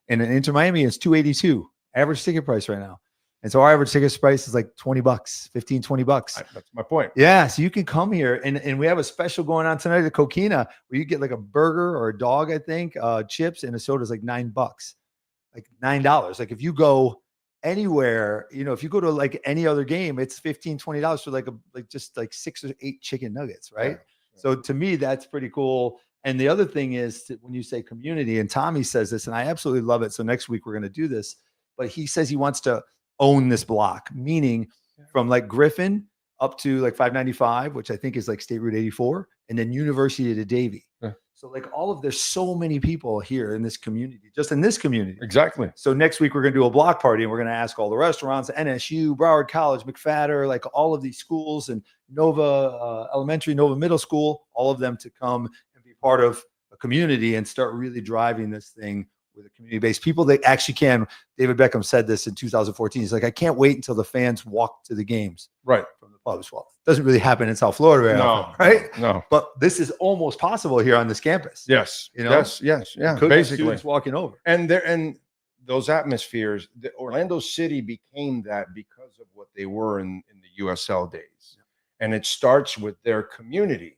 And in Inter Miami, it's $282 average ticket price right now. And so our average ticket price is like $20, $15-$20. That's my point. Yeah. So you can come here, and we have a special going on tonight at Coquina where you get like a burger or a dog, I think, chips, and a soda is like $9. Like $9. Like if you go anywhere, if you go to like any other game, it's $15-$20 for just 6 or 8 chicken nuggets, right? Yeah. So to me, that's pretty cool. And the other thing is when you say community, and Tommy says this, and I absolutely love it. So next week we're going to do this, but he says he wants to own this block, meaning from like Griffin up to like 595, which I think is like State Route 84, and then University to Davie. Yeah. So there's so many people here in this community, just in this community. Exactly. So next week we're going to do a block party, and we're going to ask all the restaurants, NSU, Broward College, McFadder, like all of these schools, and Nova Elementary, Nova Middle School, all of them to come and be part of a community and start really driving this thing with a community base. People that actually can. David Beckham said this in 2014. He's like, I can't wait until the fans walk to the games right from the pubs. Well, it doesn't really happen in South Florida very often, right? No. But this is almost possible here on this campus. Yes. You know? Yes. Yeah. Could be Basically students walking over. And those atmospheres, the Orlando City became that because of what they were in the USL days. And it starts with their community.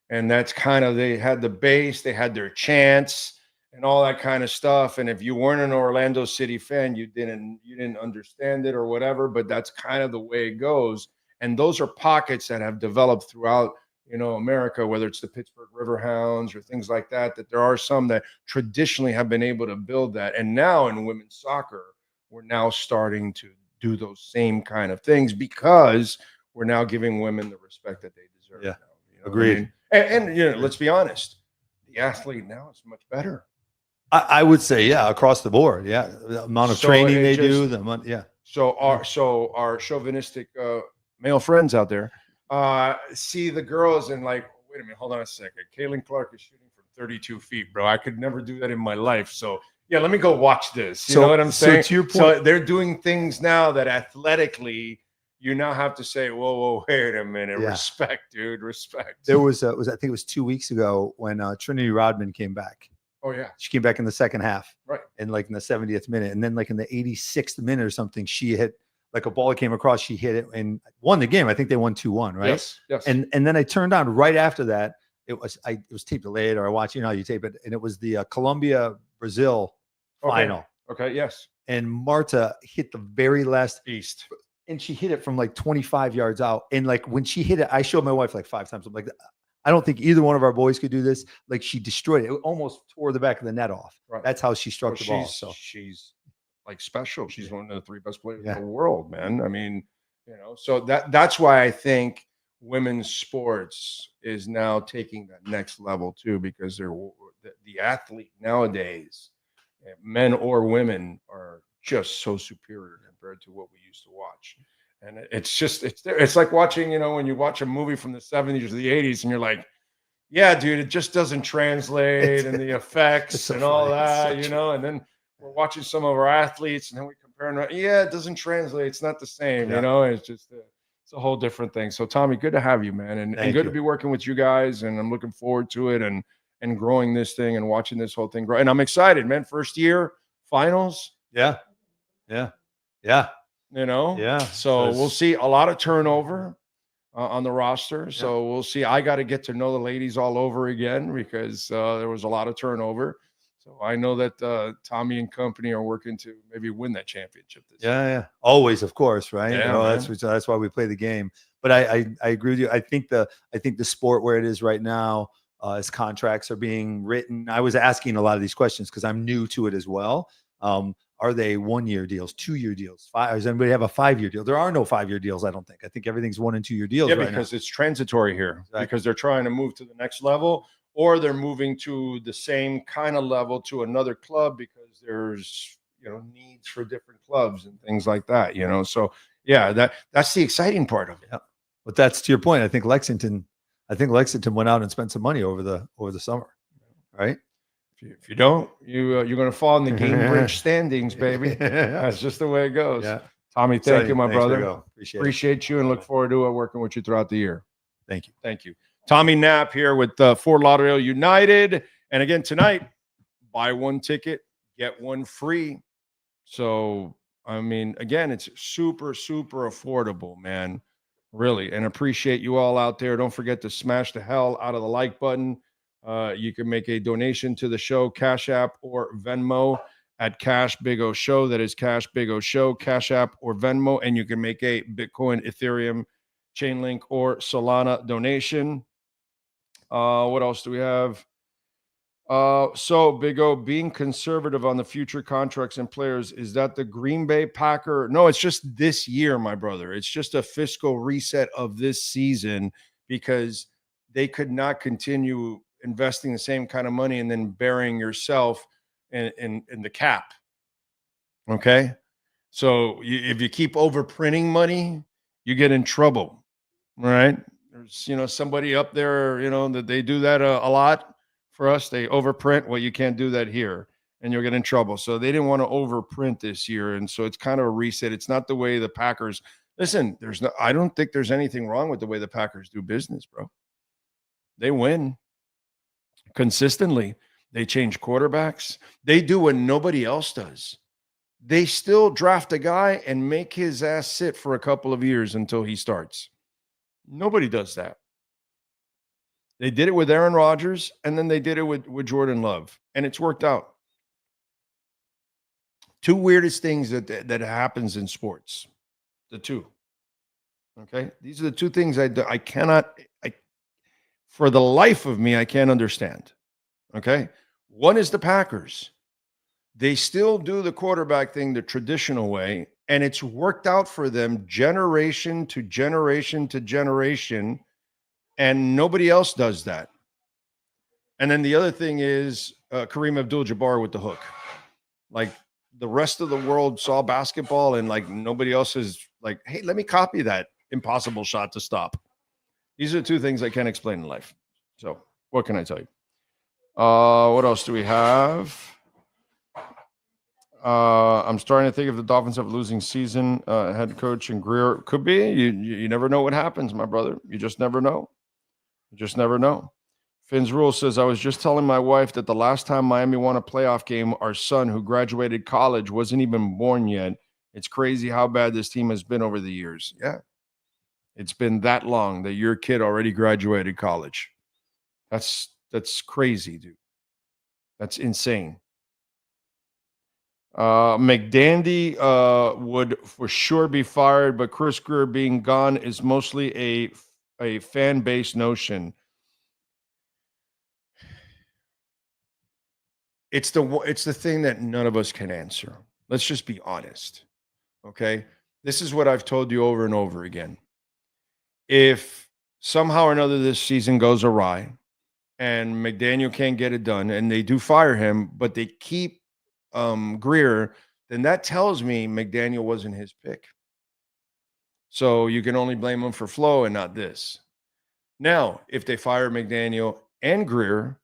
And that's kind of, they had the base, they had their chants and all that kind of stuff. And if you weren't an Orlando City fan, you didn't understand it or whatever, but that's kind of the way it goes. And those are pockets that have developed throughout, America, whether it's the Pittsburgh Riverhounds or things like that, that there are some that traditionally have been able to build that. And now in women's soccer, we're now starting to do those same kind of things because we're now giving women the respect that they deserve. Yeah. Now, Agreed. And let's be honest, the athlete now is much better. I would say, yeah, across the board. Yeah. The amount of training they do, the money. Yeah. So our chauvinistic male friends out there see the girls and like, wait a minute, hold on a second. Kaylin Clark is shooting from 32 feet, bro. I could never do that in my life. So yeah, let me go watch this. You know what I'm saying? So to your point, so they're doing things now that athletically you now have to say, whoa, wait a minute. Yeah. Respect, dude. Respect. there was I think it was 2 weeks ago when Trinity Rodman came back. Oh yeah. She came back in the second half. Right. And like in the 70th minute. And then like in the 86th minute or something, she hit like a ball that came across, she hit it and won the game. I think they won 2-1, right? Yes. And then I turned on right after that. It was taped delayed, or I watched, how you tape it. And it was the Colombia Brazil final. Okay, yes. And Marta hit the very last East. And she hit it from like 25 yards out. And like when she hit it, I showed my wife like 5 times. I'm like, I don't think either one of our boys could do this. Like she destroyed it. It almost tore the back of the net off. Right. That's how she struck the ball. So she's like special. She's one of the 3 best players in the world, man. I mean, so that's why I think women's sports is now taking that next level too, because the athlete nowadays, men or women, are just so superior compared to what we used to watch. And it's like watching, when you watch a movie from the 70s or the 80s and you're like, yeah, dude, it just doesn't translate, and the effects and all that, and then we're watching some of our athletes and then we compare, yeah, it doesn't translate. It's not the same, it's just it's a whole different thing. So Tommy, good to have you, man. And good to be working with you guys. And I'm looking forward to it and growing this thing and watching this whole thing grow. And I'm excited, man. First year finals. Yeah. So we'll see a lot of turnover on the roster. So we'll see. I got to get to know the ladies all over again because there was a lot of turnover. So I know that Tommy and company are working to maybe win that championship this year. Yeah. Always, of course, right? Yeah, that's why we play the game. But I agree with you. I think the sport where it is right now, as contracts are being written, I was asking a lot of these questions because I'm new to it as well. Are they 1-year deals, 2-year deals? Does anybody have a 5-year deal? There are no 5-year deals, I don't think. I think everything's 1- and 2-year deals. Yeah, right because now. it's transitory here. Exactly. Because they're trying to move to the next level, or they're moving to the same kind of level to another club because there's needs for different clubs and things like that. So yeah, that's the exciting part of it. Yeah. But that's to your point. I think Lexington went out and spent some money over the summer, right? If you don't, you're going to fall in the Gamebridge standings, baby. That's just the way it goes. Yeah. Tommy, thank you, my Thanks, brother. Bigo. Appreciate you and look forward to working with you throughout the year. Thank you. Thank you. Tommy Knapp here with Fort Lauderdale United. And again, tonight, buy one ticket, get one free. So, I mean, again, it's super, super affordable, man. Really. And appreciate you all out there. Don't forget to smash the hell out of the like button. You can make a donation to the show, Cash App or Venmo at Cash Big O Show. That is Cash Big O Show, Cash App or Venmo. And you can make a Bitcoin, Ethereum, Chainlink, or Solana donation. What else do we have? So Big O, being conservative on the future contracts and players, is that the Green Bay Packer? No, it's just this year, my brother. It's just a fiscal reset of this season because they could not continue investing the same kind of money and then burying yourself in the cap. Okay. So if you keep overprinting money, you get in trouble. All right. There's, somebody up there, that they do that a lot for us. They overprint. Well, you can't do that here. and you'll get in trouble. So they didn't want to overprint this year. And so it's kind of a reset. It's not the way the Packers listen. I don't think there's anything wrong with the way the Packers do business, bro. They win consistently. They change quarterbacks. They do what nobody else does. They still draft a guy and make his ass sit for a couple of years until he starts. Nobody does that. They did it with Aaron Rodgers, and then they did it with Jordan Love, and it's worked out. Two weirdest things that happens in sports. The two. Okay? These are the two things I cannot, for the life of me, I can't understand. Okay? One is the Packers. They still do the quarterback thing the traditional way, and it's worked out for them generation to generation to generation, and nobody else does that. And then the other thing is Kareem Abdul-Jabbar with the hook. Like, the rest of the world saw basketball, and like nobody else is like, hey, let me copy that impossible shot to stop. These are two things I can't explain in life. So what can I tell you? What else do we have? I'm starting to think if the Dolphins have a losing season, head coach and Greer could be. You never know what happens, my brother. You just never know. You just never know. Finn's Rule says, I was just telling my wife that the last time Miami won a playoff game, our son, who graduated college, wasn't even born yet. It's crazy how bad this team has been over the years. Yeah. It's been that long that your kid already graduated college. That's crazy, dude. That's insane. McDandy would for sure be fired, but Chris Greer being gone is mostly a fan-based notion. It's the thing that none of us can answer. Let's just be honest. Okay? This is what I've told you over and over again. If somehow or another this season goes awry and McDaniel can't get it done and they do fire him, but they keep Greer, then that tells me McDaniel wasn't his pick. So you can only blame him for flow and not this. Now, if they fire McDaniel and Greer,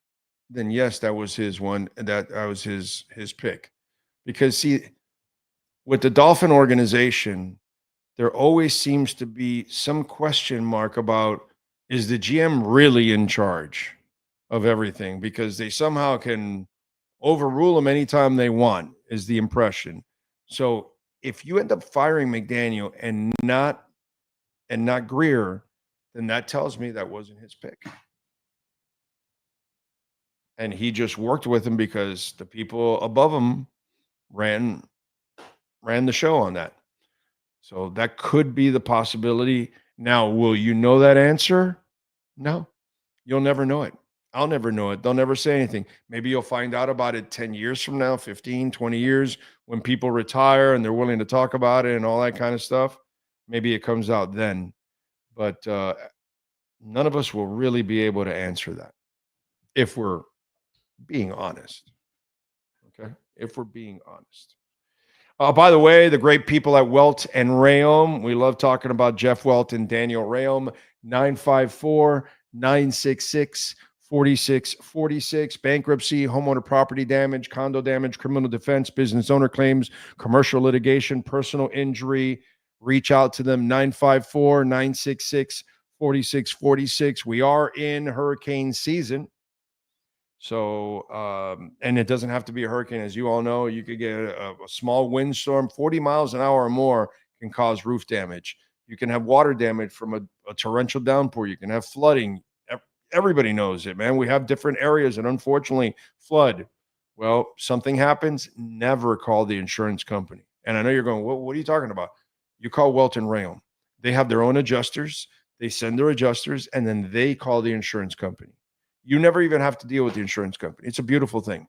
then yes, that was his one. That was his pick. Because see, with the Dolphin organization, there always seems to be some question mark about, is the GM really in charge of everything? Because they somehow can overrule them anytime they want, is the impression. So if you end up firing McDaniel and not Greer, then that tells me that wasn't his pick. And he just worked with him because the people above him ran the show on that. So that could be the possibility. Now, will you know that answer? No, you'll never know it. I'll never know it. They'll never say anything. Maybe you'll find out about it 10 years from now, 15, 20 years, when people retire and they're willing to talk about it and all that kind of stuff. Maybe it comes out then. But none of us will really be able to answer that if we're being honest. Okay? If we're being honest. By the way, the great people at Welt and Rayom, we love talking about Jeff Welt and Daniel Rayom, 954-966-4646, bankruptcy, homeowner property damage, condo damage, criminal defense, business owner claims, commercial litigation, personal injury. Reach out to them, 954-966-4646. We are in hurricane season. So, and it doesn't have to be a hurricane. As you all know, you could get a small windstorm, 40 miles an hour or more can cause roof damage. You can have water damage from a torrential downpour. You can have flooding. Everybody knows it, man. We have different areas that unfortunately flood. Well, something happens, never call the insurance company. And I know you're going, what are you talking about? You call Welton Rayom. They have their own adjusters. They send their adjusters, and then they call the insurance company. You never even have to deal with the insurance company. It's a beautiful thing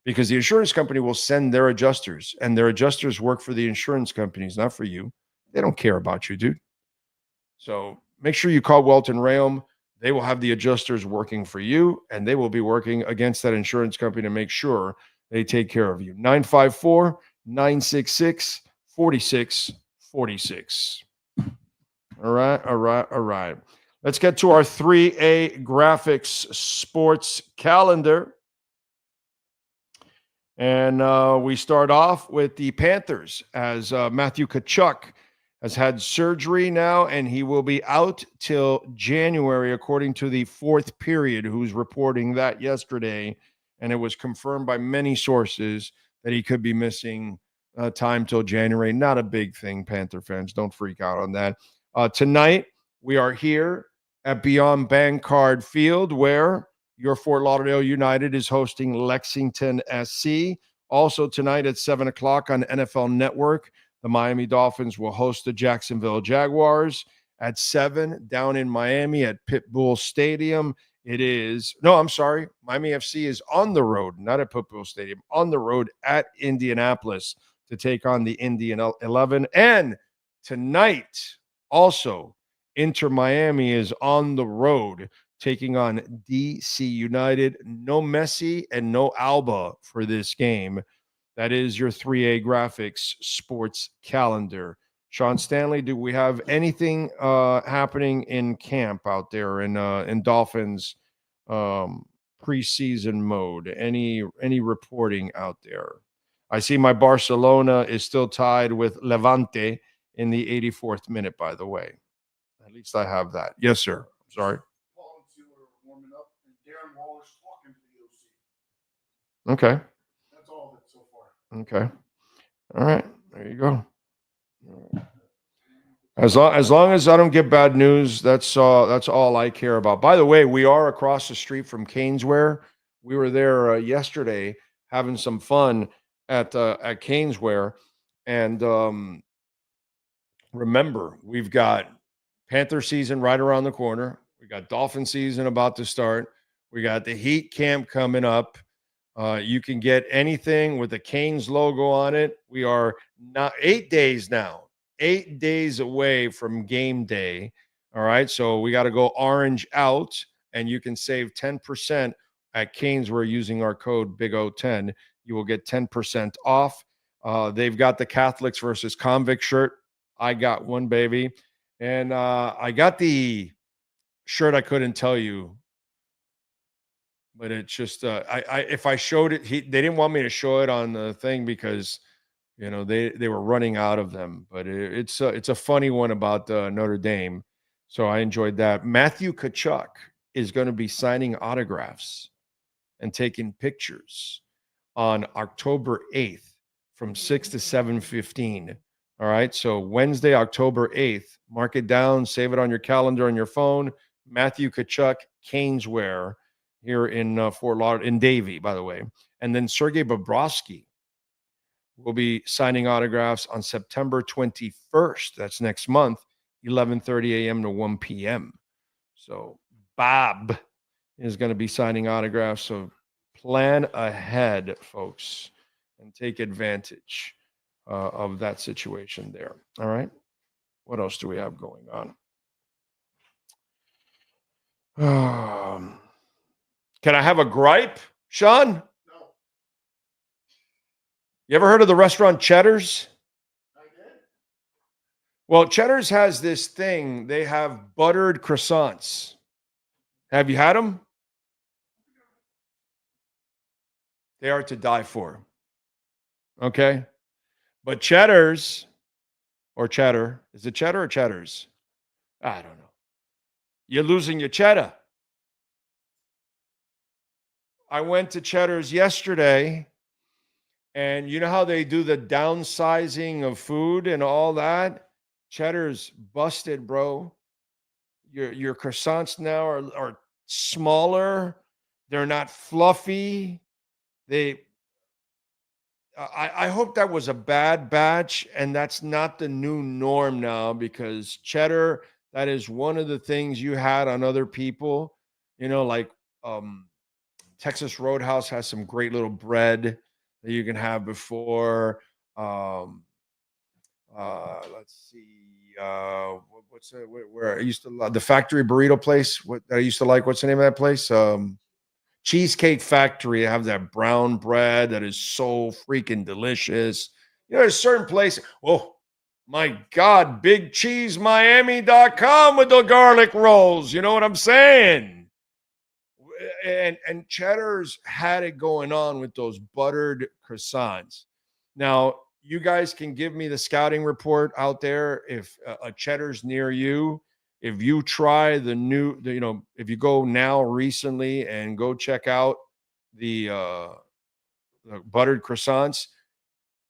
because the insurance company will send their adjusters, and their adjusters work for the insurance companies, not for you. They don't care about you, dude. So make sure you call Welton Rayom. They will have the adjusters working for you, and they will be working against that insurance company to make sure they take care of you. 954-966-4646. All right. Let's get to our 3A Graphics sports calendar. And we start off with the Panthers as Matthew Tkachuk has had surgery now, and he will be out till January, according to the fourth period, who's reporting that yesterday. And it was confirmed by many sources that he could be missing time till January. Not a big thing, Panther fans. Don't freak out on that. Tonight, we are here at Beyond Bankcard Field, where your Fort Lauderdale United is hosting Lexington SC. Also tonight at 7 o'clock on NFL Network, the Miami Dolphins will host the Jacksonville Jaguars. At 7 down in Miami at Pitbull Stadium. Miami FC is on the road, not at Pitbull Stadium, on the road at Indianapolis to take on the Indian 11. And tonight, also, Inter Miami is on the road taking on DC United. No Messi and no Alba for this game. That is your 3A Graphics sports calendar. Sean Stanley, do we have anything happening in camp out there in Dolphins preseason mode? Any reporting out there? I see my Barcelona is still tied with Levante in the 84th minute, by the way. At least I have that. Yes, sir. I'm sorry. Okay. That's all of it so far. Okay. All right. There you go. As long as I don't get bad news, that's all I care about. By the way, we are across the street from Caneswear. We were there yesterday having some fun at Caneswear, and remember, we've got Panther season right around the corner. We got Dolphin season about to start. We got the Heat camp coming up. You can get anything with the Canes logo on it. We are not 8 days now. 8 days away from game day. All right. So we got to go orange out, and you can save 10% at Caneswear using our code BIG010. You will get 10% off. They've got the Catholics versus Convict shirt. I got one, baby. And I got the shirt I couldn't tell you, but it's just if I showed it, they didn't want me to show it on the thing because they were running out of them. But it's a funny one about Notre Dame, so I enjoyed that. Matthew Tkachuk is going to be signing autographs and taking pictures on October 8th from 6 to 7:15. All right, so Wednesday, October 8th. Mark it down, save it on your calendar on your phone. Matthew Tkachuk, Caneswear, here in Fort Lauderdale, in Davie, by the way. And then Sergei Bobrovsky will be signing autographs on September 21st. That's next month, 11:30 a.m. to 1 p.m. So Bob is going to be signing autographs. So plan ahead, folks, and take advantage of that situation there. All right. What else do we have going on? Can I have a gripe, Sean? No. You ever heard of the restaurant Cheddar's? I did. Well, Cheddar's has this thing. They have buttered croissants. Have you had them? They are to die for. Okay. But Cheddar's, or Cheddar, is it Cheddar or Cheddar's? I don't know. You're losing your cheddar. I went to Cheddar's yesterday, and you know how they do the downsizing of food and all that? Cheddar's busted, bro. Your croissants now are smaller. They're not fluffy. I hope that was a bad batch, and that's not the new norm now, because cheddar, that is one of the things you had on other people, like Texas Roadhouse has some great little bread that you can have before. Let's see. What's where I used to love the factory burrito place? What I used to like. What's the name of that place? Cheesecake Factory. I have that brown bread that is so freaking delicious. There's certain places. Oh my God, BigCheeseMiami.com with the garlic rolls. You know what I'm saying? and Cheddar's had it going on with those buttered croissants. Now, you guys can give me the scouting report out there if a Cheddar's near you. If you try the new, if you go now recently and go check out the buttered croissants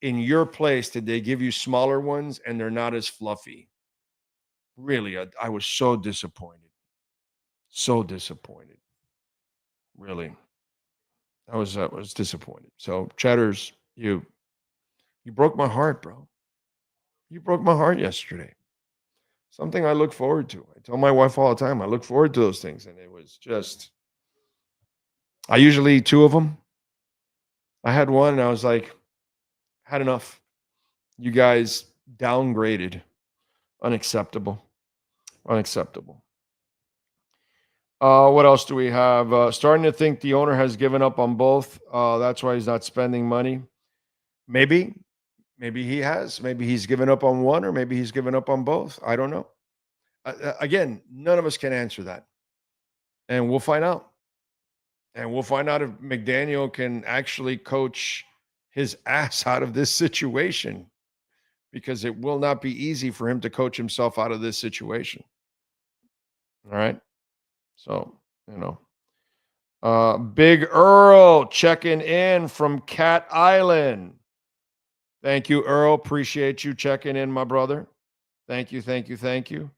in your place, did they give you smaller ones and they're not as fluffy? Really, I was so disappointed. So disappointed. Really. I was disappointed. So Cheddar's, you broke my heart, bro. You broke my heart yesterday. Something I look forward to. I tell my wife all the time, I look forward to those things. And it was just, I usually eat 2 of them. I had one and I was like, had enough. You guys downgraded. Unacceptable. Unacceptable. What else do we have? Starting to think the owner has given up on both. That's why he's not spending money. Maybe he has. Maybe he's given up on one, or maybe he's given up on both. I don't know. Again, none of us can answer that. And we'll find out. And we'll find out if McDaniel can actually coach his ass out of this situation, because it will not be easy for him to coach himself out of this situation. All right. So, Big Earl checking in from Cat Island. Thank you, Earl. Appreciate you checking in, my brother. Thank you, thank you, thank you.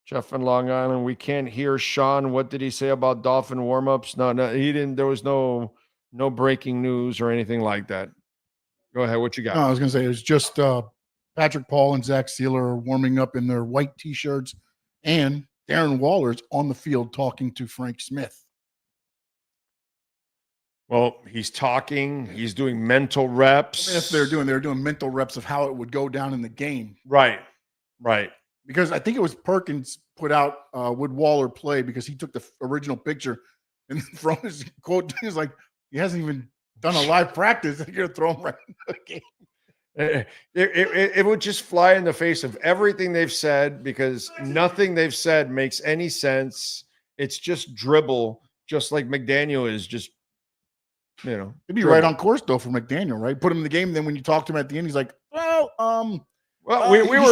Jeff in Long Island, we can't hear Sean. What did he say about Dolphin warmups? No, he didn't. There was no breaking news or anything like that. Go ahead. What you got? No, I was going to say it was just Patrick Paul and Zach Sealer warming up in their white T-shirts, and Darren Waller's on the field talking to Frank Smith. Well, he's talking. He's doing mental reps. I mean, they're doing mental reps of how it would go down in the game. Right. Because I think it was Perkins put out would Waller play, because he took the original picture, and from his quote, he was like, he hasn't even done a live practice. They're going to throw him right into the game. It would just fly in the face of everything they've said, because nothing they've said makes any sense. It's just dribble, just like McDaniel is just, He'd be right on course, though, for McDaniel, right? Put him in the game, then when you talk to him at the end, he's like, we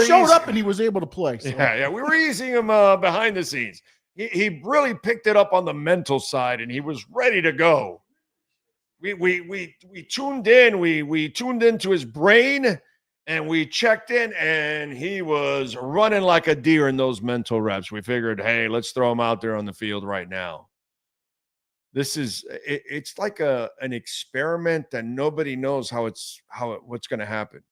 showed up and he was able to play. So. Yeah, we were easing him behind the scenes. He really picked it up on the mental side, and he was ready to go. We tuned in. We tuned into his brain, and we checked in, and he was running like a deer in those mental reps. We figured, hey, let's throw him out there on the field right now. It's like an experiment that nobody knows what's going to happen.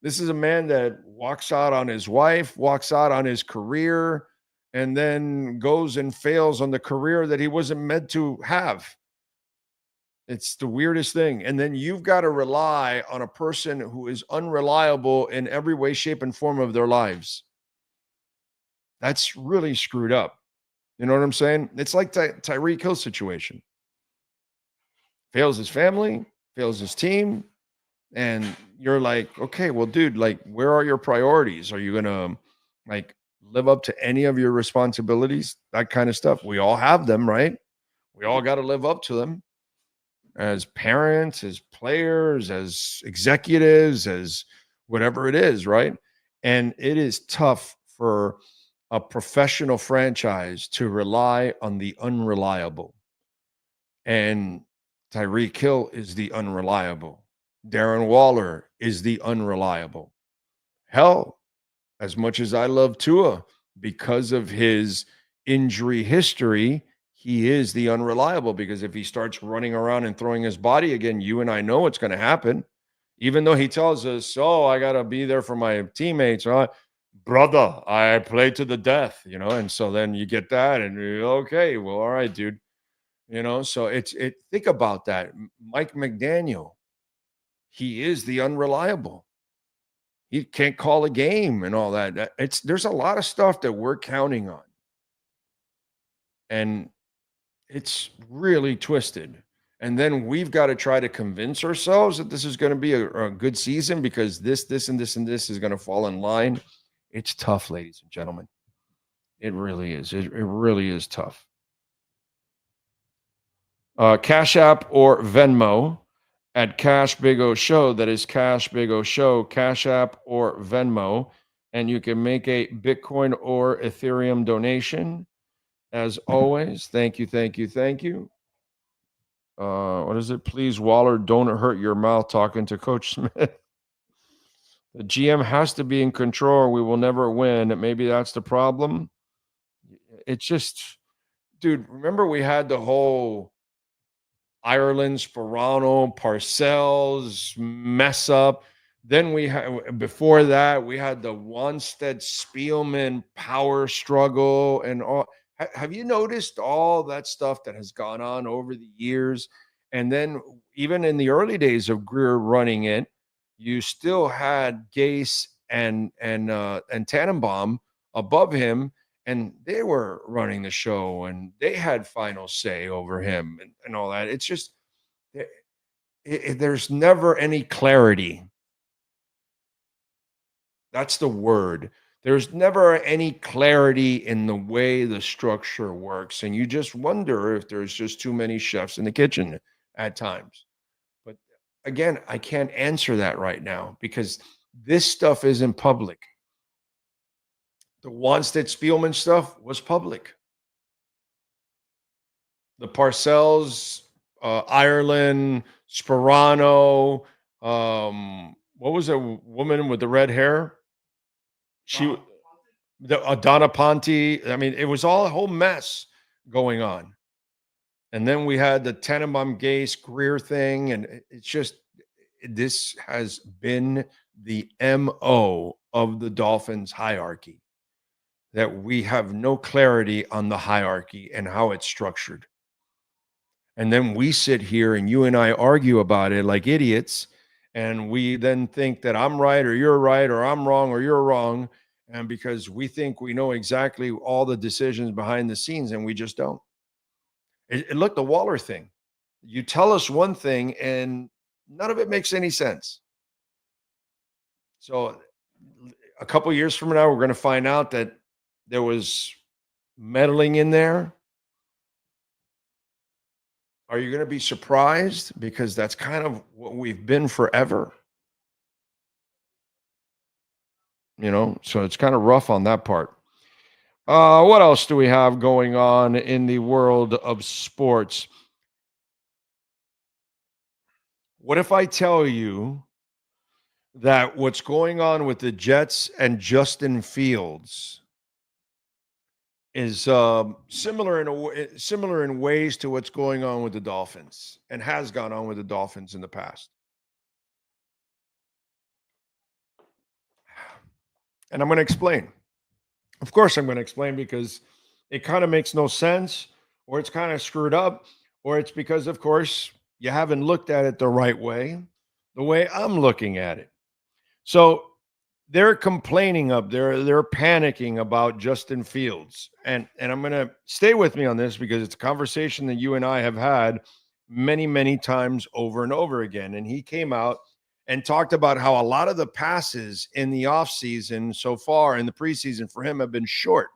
This is a man that walks out on his wife, walks out on his career, and then goes and fails on the career that he wasn't meant to have. It's the weirdest thing. And then you've got to rely on a person who is unreliable in every way, shape, and form of their lives. That's really screwed up. You know what I'm saying? It's like Tyreek Hill situation. Fails his family, fails his team, and you're like, okay, well, dude, like, where are your priorities? Are you going to, like, live up to any of your responsibilities? That kind of stuff. We all have them, right? We all got to live up to them as parents, as players, as executives, as whatever it is, right? And it is tough for a professional franchise to rely on the unreliable. And Tyreek Hill is the unreliable. Darren Waller is the unreliable. Hell, as much as I love Tua, because of his injury history, he is the unreliable, because if he starts running around and throwing his body again, you and I know what's going to happen. Even though he tells us, I got to be there for my teammates. Brother, I play to the death, and so then you get that, and okay, well, all right, dude. So think about that. Mike McDaniel, he is the unreliable. He can't call a game and all that. There's a lot of stuff that we're counting on. And it's really twisted. And then we've got to try to convince ourselves that this is going to be a good season, because this, and this, and this is going to fall in line. It's tough, ladies and gentlemen. It really is. It really is tough. Cash App or Venmo at Cash Big O Show. That is Cash Big O Show, Cash App or Venmo. And you can make a Bitcoin or Ethereum donation. As always, thank you, thank you, thank you. What is it? Please, Waller, don't hurt your mouth talking to Coach Smith. The GM has to be in control or we will never win. Maybe that's the problem. It's just, dude, remember we had the whole Ireland, Sperano, Parcells mess up. Then we had, before that, we had the Wanstead Spielman power struggle and all. Have you noticed all that stuff that has gone on over the years? And then even in the early days of Greer running it, you still had Gase and Tannenbaum above him, and they were running the show, and they had final say over him and all that. It's just there's never any clarity. That's the word. There's never any clarity in the way the structure works, and you just wonder if there's just too many chefs in the kitchen at times. But again, I can't answer that right now because this stuff isn't public. The Wanstead Spielman stuff was public. The Parcells, Ireland, Sperano, what was a woman with the red hair? Donna Ponte. I mean, it was all a whole mess going on. And then we had the Tannenbaum Gase Greer thing. And it's just, this has been the MO of the Dolphins hierarchy, that we have no clarity on the hierarchy and how it's structured. And then we sit here and you and I argue about it like idiots. And we then think that I'm right or you're right, or I'm wrong or you're wrong. And because we think we know exactly all the decisions behind the scenes, and we just don't. Look, the Waller thing. You tell us one thing and none of it makes any sense. So a couple of years from now, we're going to find out that there was meddling in there. Are you going to be surprised? Because that's kind of what we've been forever. You know, so it's kind of rough on that part. What else do we have going on in the world of sports? What if I tell you that what's going on with the Jets and Justin Fields is similar in ways to what's going on with the Dolphins and has gone on with the Dolphins in the past? And I'm going to explain. Of course, I'm going to explain because it kind of makes no sense, or it's kind of screwed up, or it's because, of course, you haven't looked at it the right way, the way I'm looking at it. So they're complaining up there. They're panicking about Justin Fields. And I'm going to stay with me on this because it's a conversation that you and I have had many, many times over and over again. And he came out and talked about how a lot of the passes in the offseason so far in the preseason for him have been short.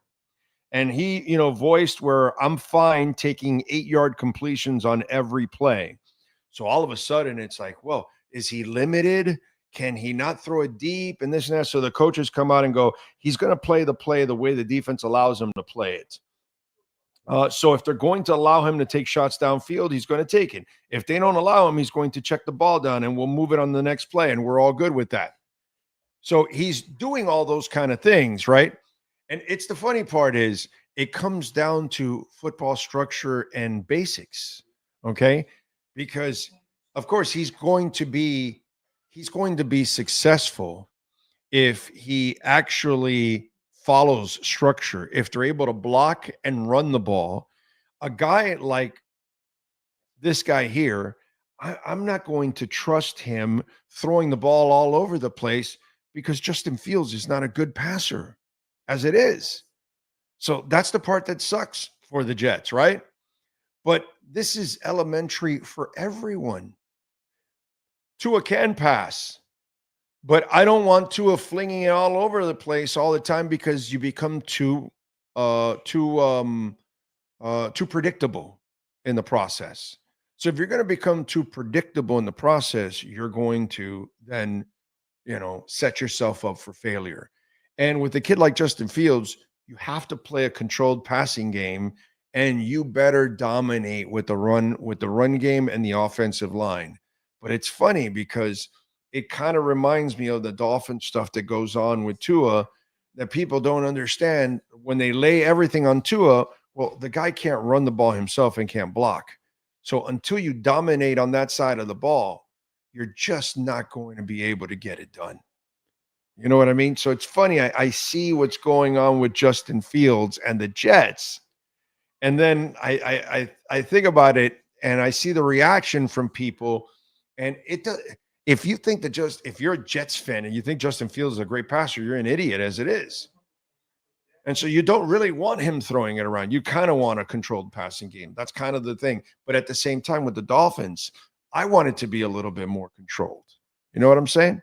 And he, voiced where I'm fine taking 8-yard completions on every play. So all of a sudden it's like, well, is he limited? Can he not throw it deep and this and that? So the coaches come out and go, he's going to play the play the way the defense allows him to play it. So if they're going to allow him to take shots downfield, he's going to take it. If they don't allow him, he's going to check the ball down and we'll move it on the next play. And we're all good with that. So he's doing all those kind of things, right? And it's the funny part is it comes down to football structure and basics. Okay. Because of course he's going to be successful if he actually follows structure, if they're able to block and run the ball. A guy like this guy here, I'm not going to trust him throwing the ball all over the place because Justin Fields is not a good passer as it is. So that's the part that sucks for the Jets, right? But this is elementary for everyone. Tua can pass. But I don't want Tua flinging it all over the place all the time because you become too predictable in the process. So if you're going to become too predictable in the process, you're going to then, set yourself up for failure. And with a kid like Justin Fields, you have to play a controlled passing game, and you better dominate with the run game and the offensive line. But it's funny because it kind of reminds me of the Dolphins stuff that goes on with Tua that people don't understand. When they lay everything on Tua, well, the guy can't run the ball himself and can't block. So until you dominate on that side of the ball, you're just not going to be able to get it done. You know what I mean? So it's funny. I see what's going on with Justin Fields and the Jets. And then I think about it and I see the reaction from people. And it does. If you think if you're a Jets fan and you think Justin Fields is a great passer, you're an idiot as it is. And so you don't really want him throwing it around. You kind of want a controlled passing game. That's kind of the thing. But at the same time with the Dolphins, I want it to be a little bit more controlled. You know what I'm saying?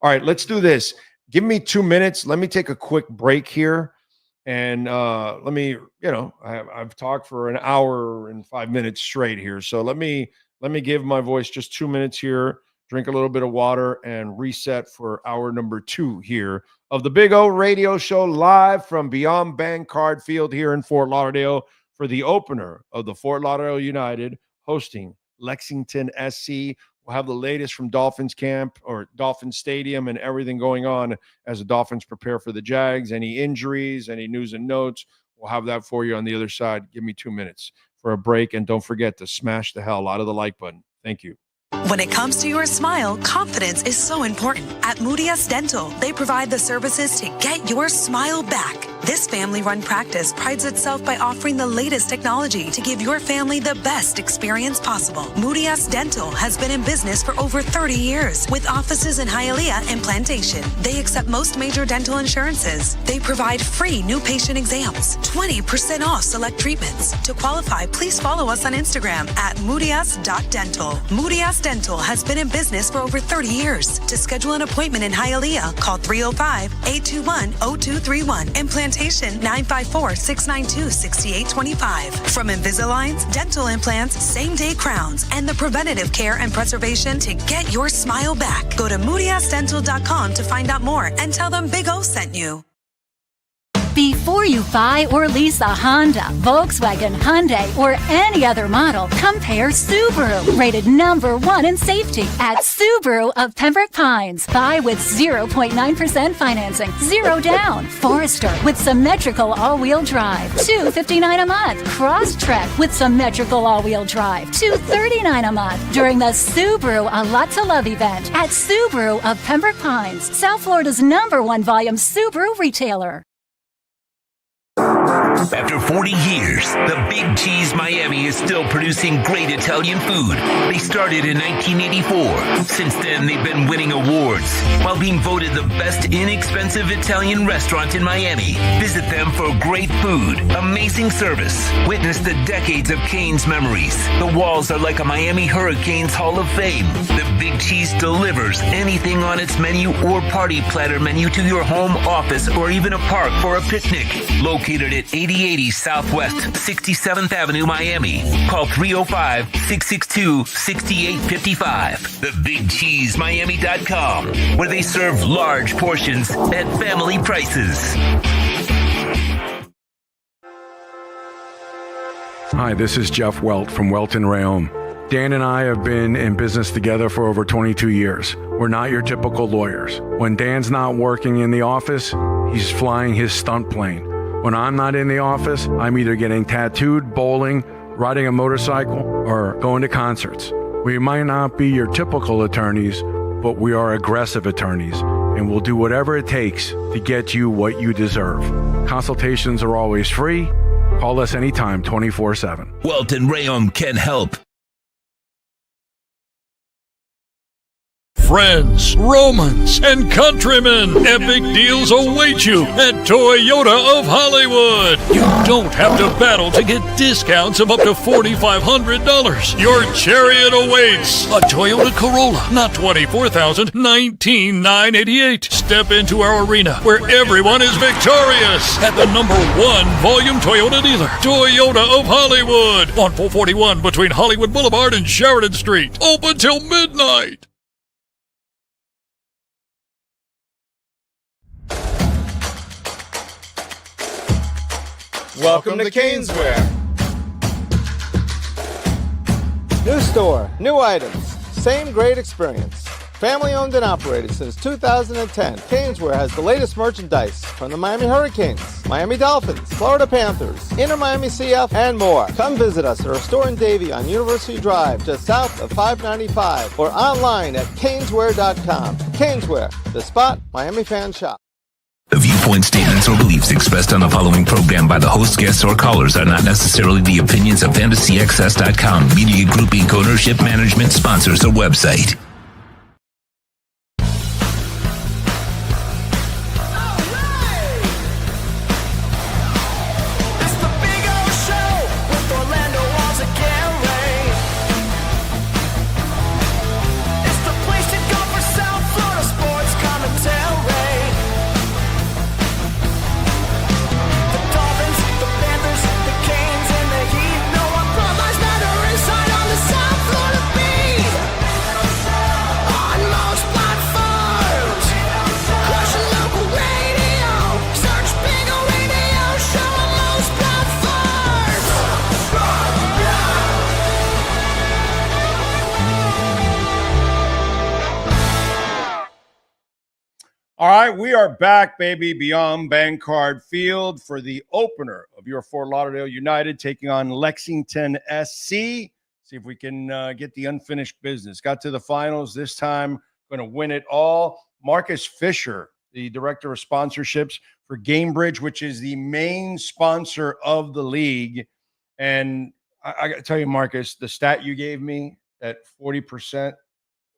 All right, let's do this. Give me 2 minutes. Let me take a quick break here. And let me, I've talked for an hour and 5 minutes straight here. So let me give my voice just 2 minutes here, drink a little bit of water, and reset for hour number 2 here of the Big O Radio Show live from Beyond Bankcard Field here in Fort Lauderdale for the opener of the Fort Lauderdale United hosting Lexington SC. We'll have the latest from Dolphins camp or Dolphins Stadium and everything going on as the Dolphins prepare for the Jags. Any injuries, any news and notes, we'll have that for you on the other side. Give me 2 minutes for a break. And don't forget to smash the hell out of the like button. Thank you. When it comes to your smile, confidence is so important. At Moody S Dental, they provide the services to get your smile back. This family-run practice prides itself by offering the latest technology to give your family the best experience possible. Moody S Dental has been in business for over 30 years with offices in Hialeah and Plantation. They accept most major dental insurances. They provide free new patient exams, 20% off select treatments. To qualify, please follow us on Instagram at moodys.dental. Moody S Dental has been in business for over 30 years. To schedule an appointment in Hialeah, call 305-821-0231 and Plantation 954-692-6825. From Invisaligns, dental implants, same-day crowns, and the preventative care and preservation to get your smile back. Go to moodysdental.com to find out more and tell them Big O sent you. Before you buy or lease a Honda, Volkswagen, Hyundai, or any other model, compare Subaru, rated #1 in safety at Subaru of Pembroke Pines. Buy with 0.9% financing, 0 down. Forester with symmetrical all-wheel drive, $259 a month. Crosstrek with symmetrical all-wheel drive, $239 a month. During the Subaru A Lot to Love event at Subaru of Pembroke Pines, South Florida's #1 volume Subaru retailer. After 40 years, the Big Cheese Miami is still producing great Italian food. They started in 1984. Since then, they've been winning awards while being voted the best inexpensive Italian restaurant in Miami. Visit them for great food, amazing service. Witness the decades of Cane's memories. The walls are like a Miami Hurricanes Hall of Fame. The Big Cheese delivers anything on its menu or party platter menu to your home, office, or even a park for a picnic. Located at 8080 Southwest 67th Avenue, Miami. Call 305-662-6855. TheBigCheeseMiami.com, where they serve large portions at family prices. Hi, this is Jeff Welt from Welton Rayom. Dan and I have been in business together for over 22 years. We're not your typical lawyers. When Dan's not working in the office, he's flying his stunt plane. When I'm not in the office, I'm either getting tattooed, bowling, riding a motorcycle, or going to concerts. We might not be your typical attorneys, but we are aggressive attorneys, and we'll do whatever it takes to get you what you deserve. Consultations are always free. Call us anytime, 24/7. Welton Rayom can help. friends, Romans, and countrymen, epic deals await you at Toyota of Hollywood. You don't have to battle to get discounts of up to $4,500. Your chariot awaits. A Toyota Corolla, not $24,000, $19,988. Step into our arena where everyone is victorious at the #1 volume Toyota dealer, Toyota of Hollywood, on 441 between Hollywood Boulevard and Sheridan Street. Open till midnight. Welcome to Caneswear. New store, new items, same great experience. Family owned and operated since 2010, Caneswear has the latest merchandise from the Miami Hurricanes, Miami Dolphins, Florida Panthers, Inter Miami CF, and more. Come visit us at our store in Davie on University Drive, just south of 595, or online at caneswear.com. Caneswear, the spot Miami fans shop. The viewpoint, statements, or beliefs expressed on the following program by the host, guests, or callers are not necessarily the opinions of FantasyAccess.com, Media Group Inc. ownership, management, sponsors, or website. All right, we are back, baby, beyond Bankcard Field for the opener of your Fort Lauderdale United taking on Lexington SC. See if we can get the unfinished business. Got to the finals this time, going to win it all. Marcus Fisher, the director of sponsorships for GameBridge, which is the main sponsor of the league. And I got to tell you, Marcus, the stat you gave me, that 40%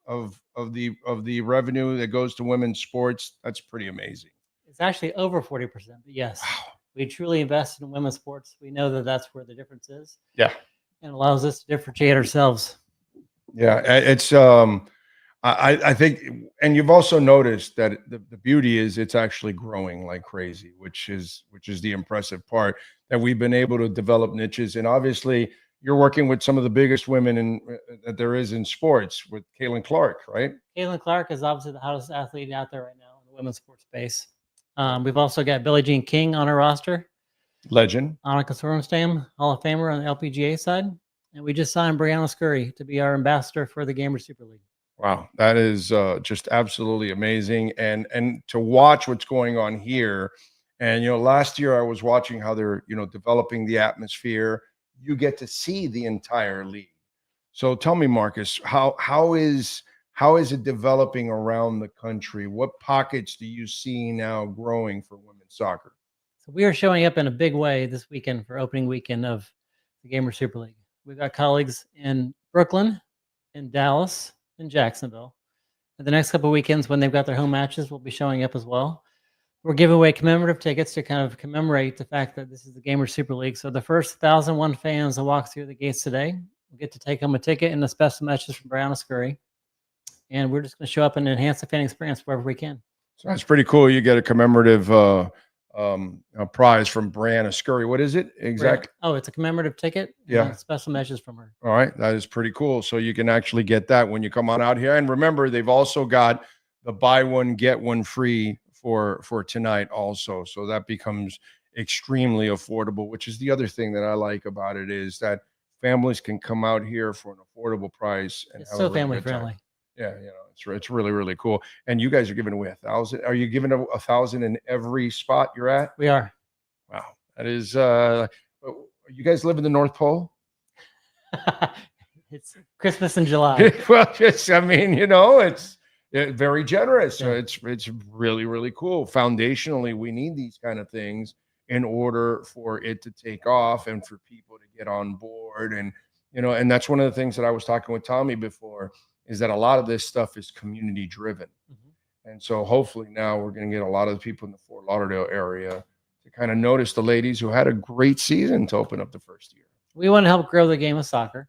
of the revenue that goes to women's sports, that's pretty amazing. It's actually over 40%, but yes, we truly invest in women's sports. We know that that's where the difference is. Yeah. And allows us to differentiate ourselves. Yeah, it's I think, and you've also noticed that the beauty is it's actually growing like crazy, which is the impressive part, that we've been able to develop niches. And obviously you're working with some of the biggest women that there is in sports with Caitlin Clark, right? Caitlin Clark is obviously the hottest athlete out there right now in the women's sports space. We've also got Billie Jean King on our roster. Legend. Annika Sorenstam, Hall of Famer on the LPGA side. And we just signed Brianna Scurry to be our ambassador for the Gamer Super League. Wow, that is just absolutely amazing. And to watch what's going on here. And, last year I was watching how they're, developing the atmosphere. You get to see the entire league. So tell me, Marcus, how is it developing around the country? What pockets do you see now growing for women's soccer? So we are showing up in a big way this weekend for opening weekend of the Gamer Super League. We've got colleagues in Brooklyn, in Dallas, in Jacksonville. And the next couple of weekends when they've got their home matches, we'll be showing up as well. We're giving away commemorative tickets to kind of commemorate the fact that this is the Gamer Super League. So the first 1,001 fans that walk through the gates today will get to take home a ticket and the special matches from Brianna Scurry. And we're just going to show up and enhance the fan experience wherever we can. So that's pretty cool. You get a commemorative prize from Brianna Scurry. What is it exactly? Oh, it's a commemorative ticket. Yeah. Special matches from her. All right. That is pretty cool. So you can actually get that when you come on out here. And remember, they've also got the buy one, get one free for tonight also. So that becomes extremely affordable, which is the other thing that I like about it, is that families can come out here for an affordable price. And it's so family friendly. Yeah, it's really, really cool. And you guys are giving away 1,000. Are you giving 1,000 in every spot you're at? We are. Wow. That is, you guys live in the North Pole? It's Christmas in July. Well, it's very generous. Yeah. It's really, really cool. Foundationally, we need these kind of things in order for it to take off and for people to get on board. And, and that's one of the things that I was talking with Tommy before, is that a lot of this stuff is community driven. And so hopefully now we're going to get a lot of the people in the Fort Lauderdale area to kind of notice the ladies who had a great season to open up the first year. We want to help grow the game of soccer.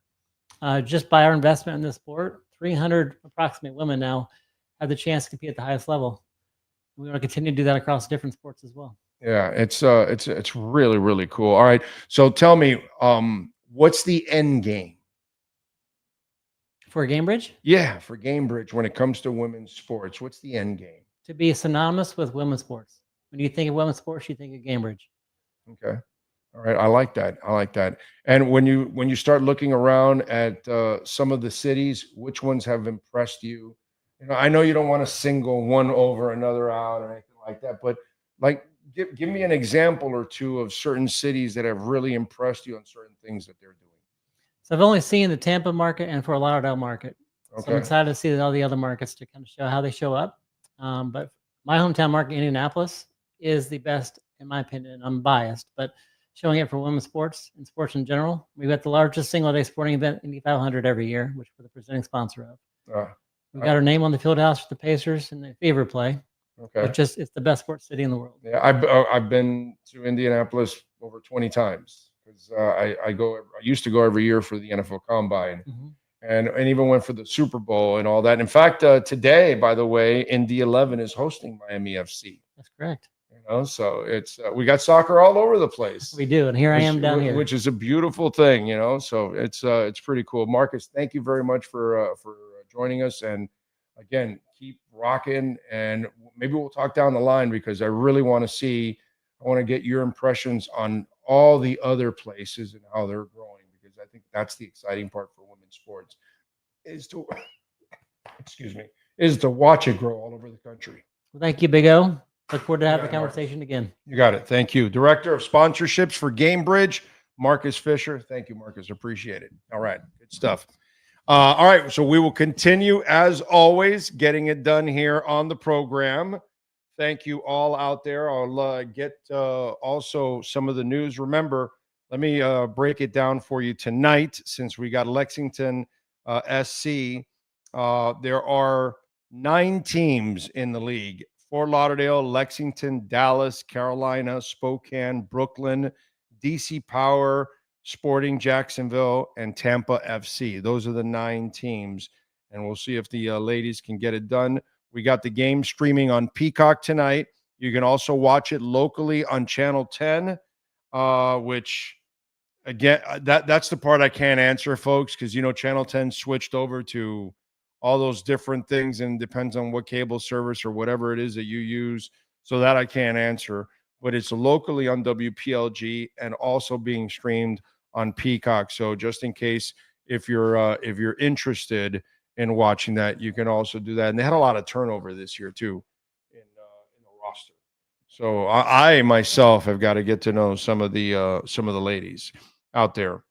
Just by our investment in this sport, 300 approximate women now have the chance to compete at the highest level. We want to continue to do that across different sports as well. Yeah, it's really, really cool. All right. So tell me, what's the end game? For Gamebridge? Yeah, for Gamebridge when it comes to women's sports. What's the end game? To be synonymous with women's sports. When you think of women's sports, you think of Gamebridge. Okay. All right. I like that. And when you start looking around at some of the cities, which ones have impressed you? You know, I know you don't want to single one over another out or anything like that, but like give me an example or two of certain cities that have really impressed you on certain things that they're doing. So I've only seen the Tampa market and Fort Lauderdale market. Okay. So I'm excited to see all the other markets to kind of show how they show up. But my hometown market, Indianapolis, is the best, in my opinion. I'm biased, but showing it for women's sports and sports in general. We've got the largest single-day sporting event, Indy 500, every year, which we're the presenting sponsor of. We've got our name on the field house for the Pacers and the Fever play. Okay. It's the best sports city in the world. Yeah, I've been to Indianapolis over 20 times because I used to go every year for the NFL Combine, and even went for the Super Bowl and all that. In fact, today, by the way, Indy 11 is hosting Miami FC. That's correct. You know, so it's we got soccer all over the place. We do, and here I am down here, which is a beautiful thing. You know, so it's pretty cool. Marcus, thank you very much for joining us, and again, keep rocking, and maybe we'll talk down the line because I really want to get your impressions on all the other places and how they're growing, because I think that's the exciting part for women's sports is to watch it grow all over the country. Well, thank you, Big O. Look forward to having the conversation again. You got it. Thank you. Director of Sponsorships for Gamebridge, Marcus Fisher. Thank you, Marcus. Appreciate it. All right. Good stuff. All right. So we will continue, as always, getting it done here on the program. Thank you all out there. I'll get also some of the news. Remember, let me break it down for you tonight since we got Lexington SC. There are 9 teams in the league. Fort Lauderdale, Lexington, Dallas, Carolina, Spokane, Brooklyn, DC Power, Sporting Jacksonville, and Tampa FC. Those are the 9 teams, and we'll see if the ladies can get it done. We got the game streaming on Peacock tonight. You can also watch it locally on Channel 10, which, again, that's the part I can't answer, folks, because, you know, Channel 10 switched over to all those different things, and depends on what cable service or whatever it is that you use. So that I can't answer, but it's locally on WPLG and also being streamed on Peacock. So just in case, if you're interested in watching that, you can also do that. And they had a lot of turnover this year too in the roster. So I myself have got to get to know some of the ladies out there.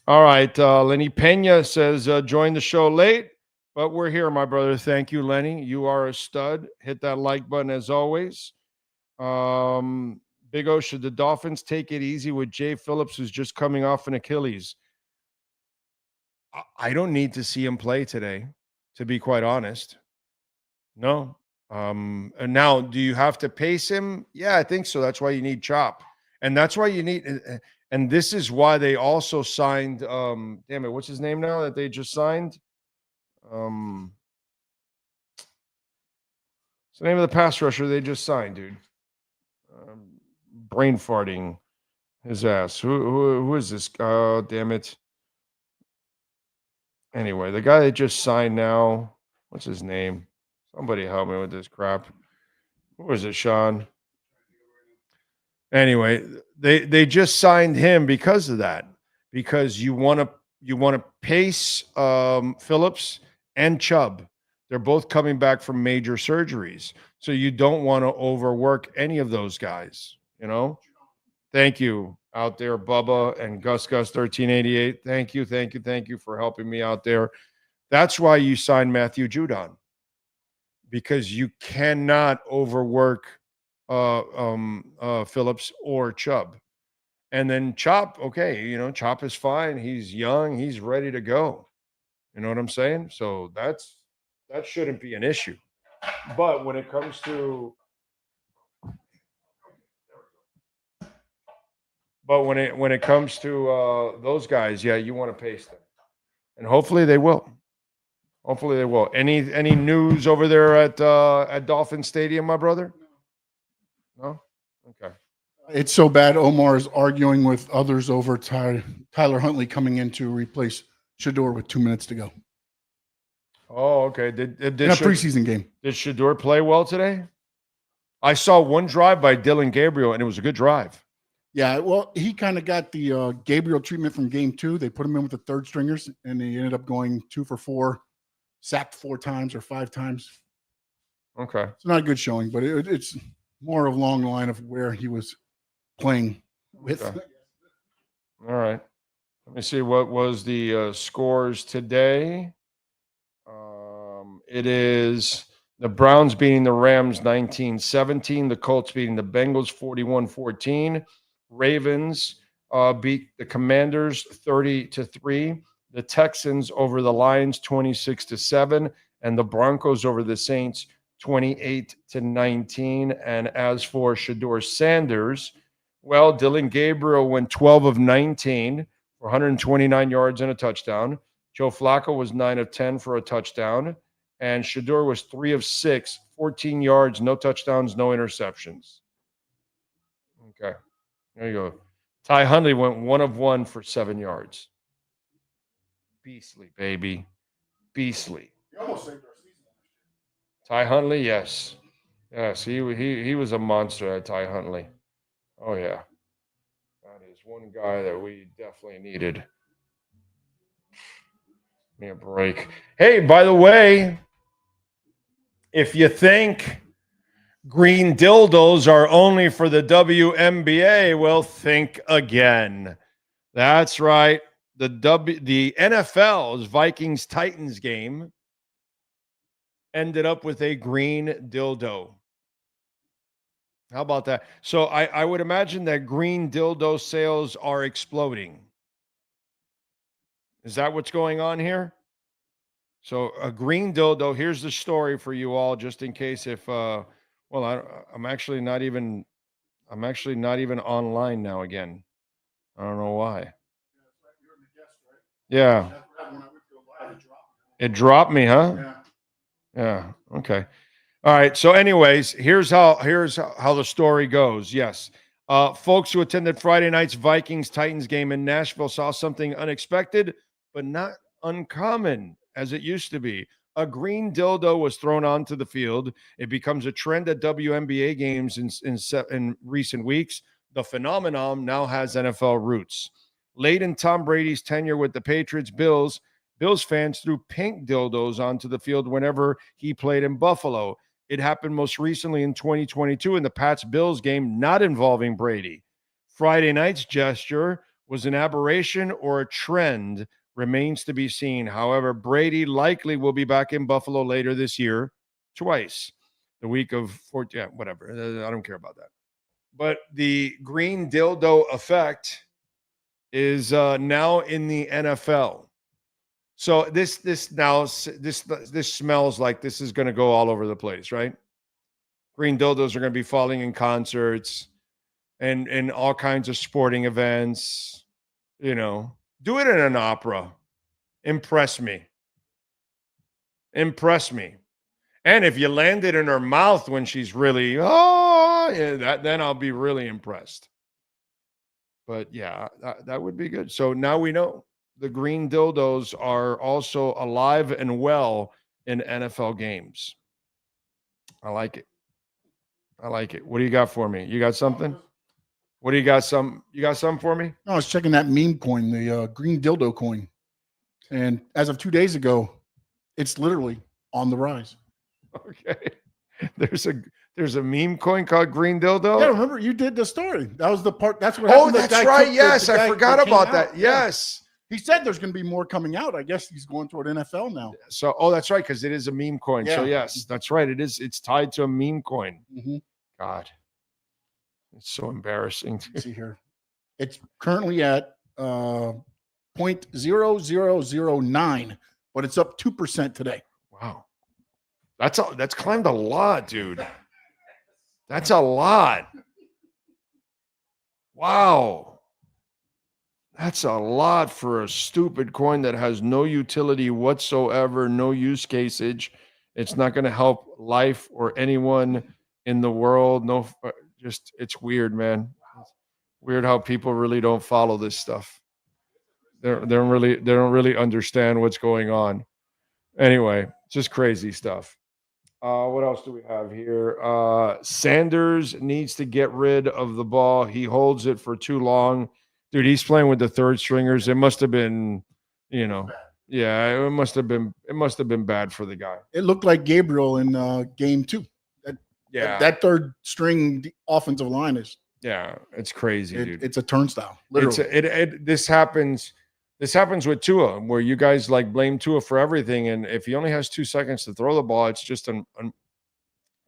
All right. Lenny Pena says, join the show late, but we're here, my brother. Thank you, Lenny. You are a stud. Hit that like button as always. Big O, should the Dolphins take it easy with Jay Phillips, who's just coming off an Achilles? I don't need to see him play today, to be quite honest. No. And now, do you have to pace him? Yeah, I think so. That's why you need Chop. And that's why you need, and this is why they also signed, damn it, what's his name now that they just signed? What's the name of the pass rusher they just signed, dude? Brain farting his ass. Who is this? Oh, damn it. Anyway, the guy that just signed now, what's his name? Somebody help me with this crap. Who is it, Sean? Anyway, they just signed him because of that. Because you want to pace Phillips and Chubb. They're both coming back from major surgeries. So you don't want to overwork any of those guys, you know? Thank you out there, Bubba and Gus 1388. Thank you for helping me out there. That's why you signed Matthew Judon, because you cannot overwork Phillips or Chubb. And then Chop, okay, you know, Chop is fine. He's young. He's ready to go. You know what I'm saying? So that's That shouldn't be an issue. But when it comes to those guys, yeah, you want to pace them, and hopefully they will. Hopefully they will. Any news over there at Dolphin Stadium, my brother? No. Okay. It's so bad. Omar is arguing with others over Tyler Huntley coming in to replace Shador with 2 minutes to go. Oh, okay. Did in a preseason game? Did Shador play well today? I saw one drive by Dylan Gabriel, and it was a good drive. Yeah, well, he kind of got the Gabriel treatment from game 2. They put him in with the third stringers, and he ended up going 2 for 4, sacked 4 times or 5 times. Okay. It's not a good showing, but it's more along the line of where he was playing with. Okay. All right. Let me see what was the scores today. It is the Browns beating the Rams 19-17. The Colts beating the Bengals 41-14. Ravens beat the Commanders 30-3. The Texans over the Lions 26-7. And the Broncos over the Saints 28-19. And as for Shador Sanders, well, Dylan Gabriel went 12 of 19 for 129 yards and a touchdown. Joe Flacco was 9 of 10 for a touchdown. And Shador was 3 of 6, 14 yards, no touchdowns, no interceptions. Okay. There you go. Ty Huntley went 1 of 1 for 7 yards. Beastly, baby. Beastly. He almost saved our season. Ty Huntley, yes. Yes, he was a monster, Ty Huntley. Oh, yeah. That is one guy that we definitely needed. Give me a break. Hey, by the way, if you think green dildos are only for the WNBA, well, think again. That's right. The NFL's Vikings-Titans game ended up with a green dildo. How about that? So I would imagine that green dildo sales are exploding. Is that what's going on here? So a green dildo, here's the story for you all, just in case if, I'm actually not even online now again. I don't know why. Yeah. It dropped me, huh? Yeah. Okay. All right. So anyways, here's how the story goes. Yes. Folks who attended Friday night's Vikings-Titans game in Nashville saw something unexpected, but not uncommon as it used to be. A green dildo was thrown onto the field. It becomes a trend at WNBA games in recent weeks. The phenomenon now has NFL roots. Late in Tom Brady's tenure with the Patriots, Bills fans threw pink dildos onto the field whenever he played in Buffalo. It happened most recently in 2022 in the Pats-Bills game, not involving Brady. Friday night's gesture was an aberration or a trend remains to be seen. However, Brady likely will be back in Buffalo later this year, twice. The week of 14, whatever. I don't care about that. But the green dildo effect is now in the NFL. So this smells like this is going to go all over the place, right? Green dildos are going to be falling in concerts and all kinds of sporting events. You know, do it in an opera. Impress me. Impress me. And if you land it in her mouth when she's really, then I'll be really impressed. But yeah, that would be good. So now we know the green dildos are also alive and well in NFL games. I like it. I like it. What do you got for me? You got something? What do you got? You got something for me? No, I was checking that meme coin, the green dildo coin. And as of 2 days ago, it's literally on the rise. Okay. There's a meme coin called green dildo. Yeah, remember you did the story. That was the part. That's what happened. Oh, that's right. Yes, I forgot about that. Yes. He said there's going to be more coming out. I guess he's going toward NFL now. So, that's right, because it is a meme coin. Yeah. So, yes, that's right. It is. It's tied to a meme coin. Mm-hmm. God, it's so embarrassing. Let's see here. It's currently at 0.0009, but it's up 2% today. Wow. That's climbed a lot, dude. That's a lot. Wow. That's a lot for a stupid coin that has no utility whatsoever, no use caseage. It's not going to help life or anyone in the world. No, just it's weird, man. It's weird how people really don't follow this stuff. They don't really understand what's going on. Anyway, just crazy stuff. What else do we have here? Sanders needs to get rid of the ball. He holds it for too long. Dude, he's playing with the third stringers. It must have been, yeah, it must have been bad for the guy. It looked like Gabriel in game 2. That third string offensive line is it's crazy, dude. It's a turnstile. Literally. This happens with Tua, where you guys like blame Tua for everything, and if he only has 2 seconds to throw the ball, it's just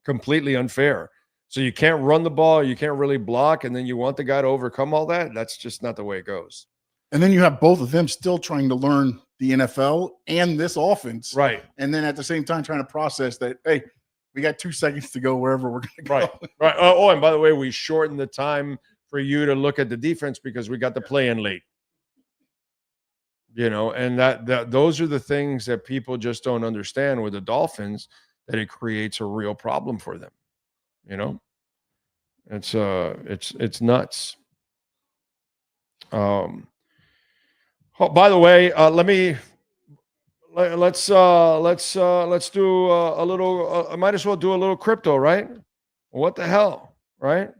completely unfair. So you can't run the ball, you can't really block, and then you want the guy to overcome all that. That's just not the way it goes. And then you have both of them still trying to learn the NFL and this offense, right? And then at the same time trying to process that, hey, we got 2 seconds to go wherever we're going to go. Right. Oh, and by the way, we shortened the time for you to look at the defense because we got the play in late. And that those are the things that people just don't understand with the Dolphins, that it creates a real problem for them. It's nuts. By the way, let's do a little. I might as well do a little crypto, right? What the hell, right?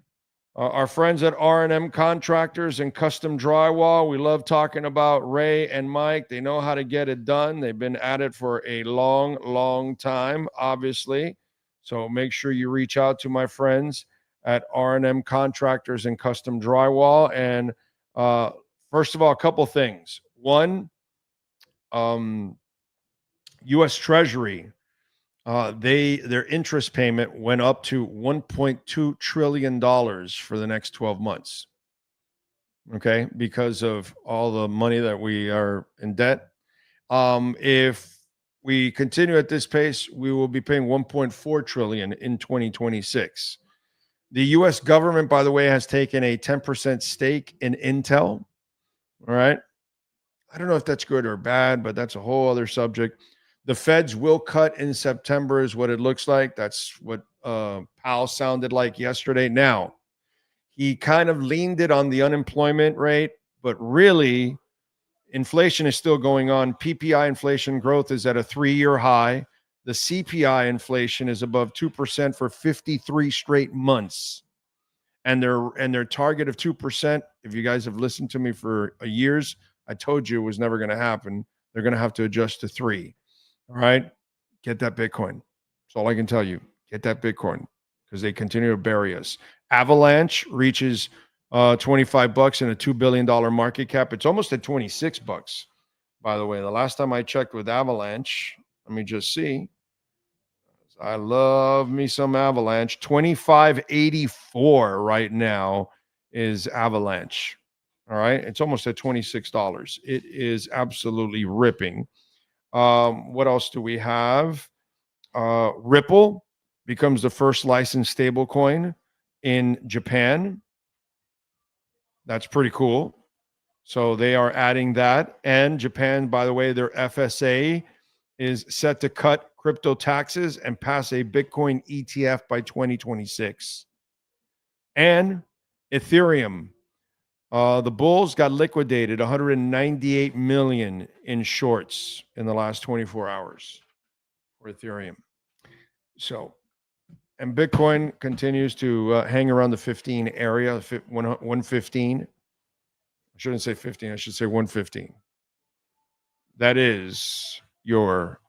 Our friends at R&M Contractors and Custom Drywall, we love talking about Ray and Mike. They know how to get it done. They've been at it for a long, long time, obviously. So make sure you reach out to my friends at R&M Contractors and Custom Drywall. And first of all, a couple things. One, U.S. Treasury, their interest payment went up to $1.2 trillion for the next 12 months. Okay, because of all the money that we are in debt. If we continue at this pace, we will be paying $1.4 trillion in 2026. The U.S. government, by the way, has taken a 10% stake in Intel. All right. I don't know if that's good or bad, but that's a whole other subject. The feds will cut in September is what it looks like. That's what Powell sounded like yesterday. Now, he kind of leaned it on the unemployment rate, but really, inflation is still going on. PPI inflation growth is at a 3-year high. The CPI inflation is above 2% for 53 straight months. And their target of 2%, if you guys have listened to me for years, I told you it was never going to happen. They're going to have to adjust to 3. All right, get that Bitcoin. That's all I can tell you. Get that Bitcoin because they continue to bury us. Avalanche reaches $25 and a $2 billion market cap. It's almost at $26, by the way. The last time I checked with Avalanche, let me just see. I love me some Avalanche. $25.84 right now is Avalanche. All right, it's almost at $26. It is absolutely ripping. What else do we have? Ripple becomes the first licensed stablecoin in Japan. That's pretty cool. So they are adding that. And Japan, by the way, their FSA is set to cut crypto taxes and pass a Bitcoin ETF by 2026. And Ethereum. The bulls got liquidated, 198 million in shorts in the last 24 hours for Ethereum. So, and Bitcoin continues to hang around the 15 area, 115. I shouldn't say 15, I should say 115. That is your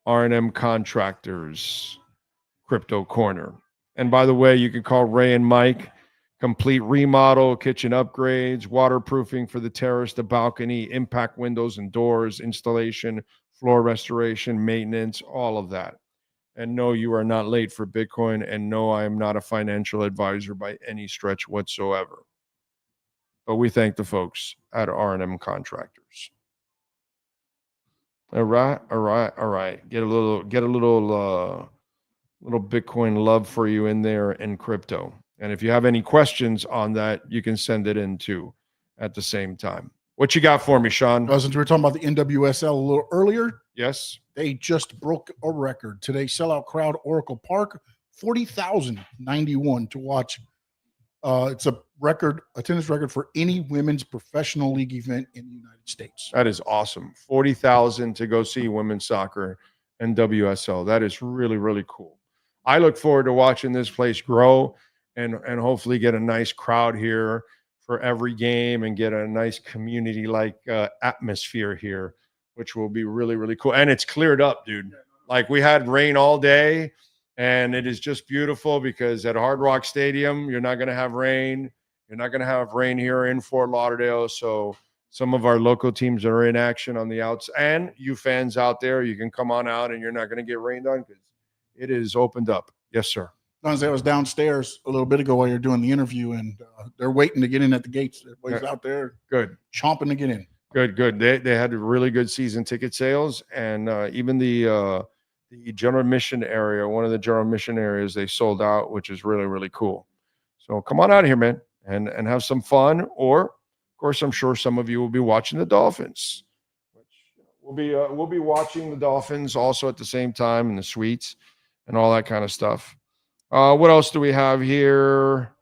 R&M Contractors Crypto Corner. And by the way, you can call Ray and Mike. Complete remodel, kitchen upgrades, waterproofing for the terrace, the balcony, impact windows and doors, installation, floor restoration, maintenance, all of that. And no, you are not late for Bitcoin. And no, I am not a financial advisor by any stretch whatsoever. But we thank the folks at R&M Contractors. All right. Get a little little Bitcoin love for you in there in crypto. And if you have any questions on that, you can send it in too at the same time. What you got for me, Sean? Since we were talking about the NWSL a little earlier, yes, they just broke a record today. Sellout crowd, Oracle Park, 40,091 to watch. It's a attendance record for any women's professional league event in the United States. That is awesome. 40,000 to go see women's soccer and WSL. That is really, really cool. I look forward to watching this place grow and hopefully get a nice crowd here for every game and get a nice community-like atmosphere here, which will be really, really cool. And it's cleared up, dude. Like, we had rain all day, and it is just beautiful because at Hard Rock Stadium, you're not going to have rain. You're not going to have rain here in Fort Lauderdale. So some of our local teams are in action on the outs. And you fans out there, you can come on out and you're not going to get rained on because it is opened up. Yes, sir. I was downstairs a little bit ago while you're doing the interview, and they're waiting to get in at the gates. Everybody's out there good, chomping to get in. Good. They had really good season ticket sales, and even the general admission area, one of the general admission areas, they sold out, which is really, really cool. So come on out here, man, and have some fun. Or, of course, I'm sure some of you will be watching the Dolphins. We'll be watching the Dolphins also at the same time in the suites and all that kind of stuff. What else do we have here?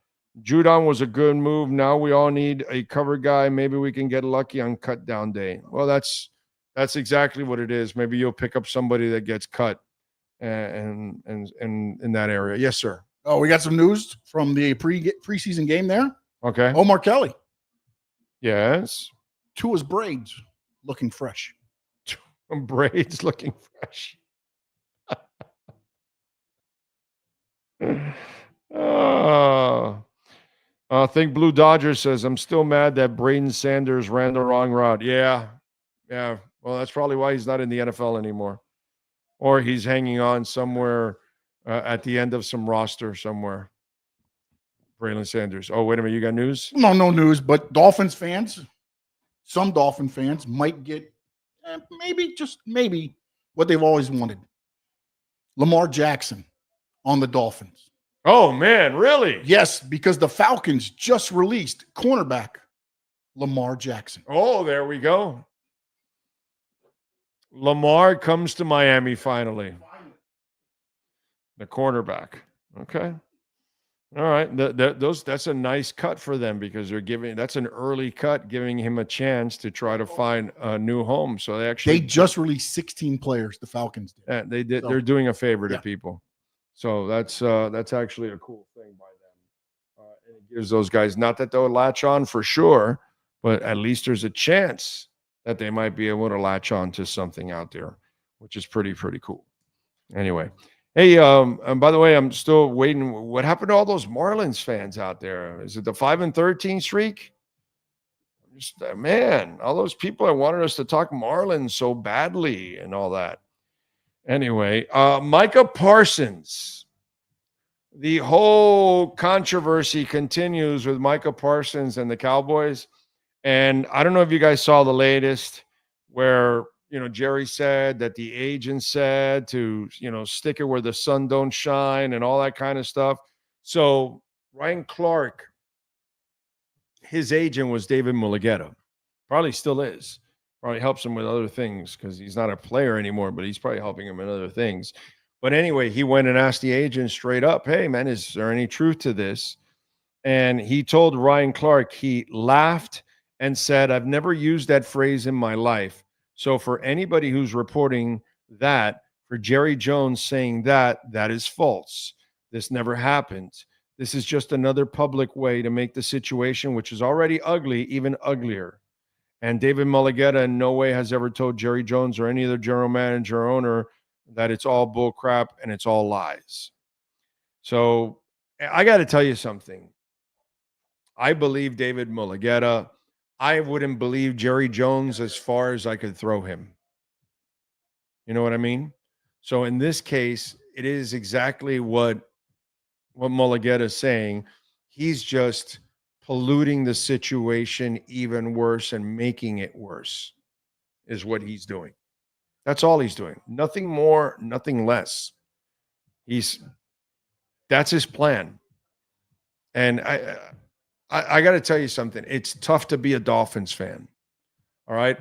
Judon was a good move. Now we all need a cover guy. Maybe we can get lucky on cut down day. Well, that's exactly what it is. Maybe you'll pick up somebody that gets cut and in that area. Yes, sir. Oh, we got some news from the preseason game there. Okay. Omar Kelly. Yes. Tua's braids looking fresh. Braids looking fresh. Think Blue Dodger says, I'm still mad that Braden Sanders ran the wrong route. Yeah. Well, that's probably why he's not in the NFL anymore. Or he's hanging on somewhere at the end of some roster somewhere. Braylon Sanders. Oh, wait a minute. You got news? No news, but Dolphins fans, some Dolphin fans might get maybe what they've always wanted. Lamar Jackson on the Dolphins. Oh, man, really? Yes, because the Falcons just released cornerback Lamar Jackson. Oh, there we go. Lamar comes to Miami finally. The cornerback. Okay. All right. That's a nice cut for them because that's an early cut, giving him a chance to try to find a new home. So they just released 16 players, the Falcons did. Yeah, they did. So, they're doing a favor to people. So that's actually a cool thing by them. And it gives those guys, not that they'll latch on for sure, but at least there's a chance that they might be able to latch on to something out there, which is pretty cool. Anyway, hey, and by the way, I'm still waiting. What happened to all those Marlins fans out there? Is it the 5-13 streak? Man, all those people that wanted us to talk Marlins so badly and all that. Anyway, Micah Parsons. The whole controversy continues with Micah Parsons and the Cowboys. And I don't know if you guys saw the latest where, Jerry said that the agent said to, stick it where the sun don't shine and all that kind of stuff. So Ryan Clark, his agent was David Mulligetta. Probably still is. Probably helps him with other things because he's not a player anymore, but he's probably helping him in other things. But anyway, he went and asked the agent straight up, hey, man, is there any truth to this? And he told Ryan Clark, he laughed and said, I've never used that phrase in my life. So for anybody who's reporting that, for Jerry Jones saying that is false. This never happened. This is just another public way to make the situation, which is already ugly, even uglier. And David Mulligetta in no way has ever told Jerry Jones or any other general manager or owner that it's all bull crap and it's all lies. So I got to tell you something. I believe David Mulligetta. I wouldn't believe Jerry Jones as far as I could throw him. You know what I mean? So in this case, it is exactly what Mulligetta is saying. He's just polluting the situation even worse and making it worse is what he's doing. That's all he's doing. Nothing more, nothing less. That's his plan. And I got to tell you something. It's tough to be a Dolphins fan. All right.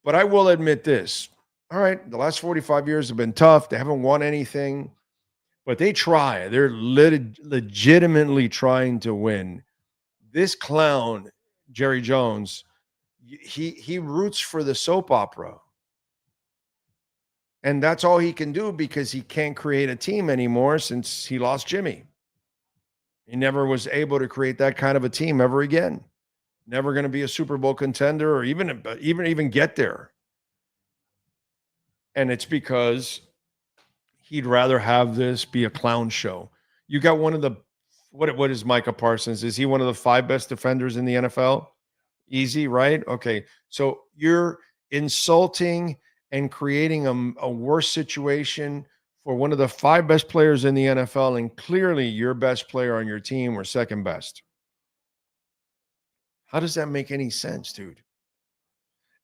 But I will admit this. All right. The last 45 years have been tough. They haven't won anything, but they try. They're legitimately trying to win. This clown, Jerry Jones, he roots for the soap opera. And that's all he can do because he can't create a team anymore since he lost Jimmy. He never was able to create that kind of a team ever again. Never going to be a Super Bowl contender or even get there. And it's because he'd rather have this be a clown show. You got one of the what is Micah Parsons? Is he one of the 5 best defenders in the NFL? Easy, right? Okay. So you're insulting and creating a worse situation for one of the 5 best players in the NFL, and clearly your best player on your team or second best. How does that make any sense, dude?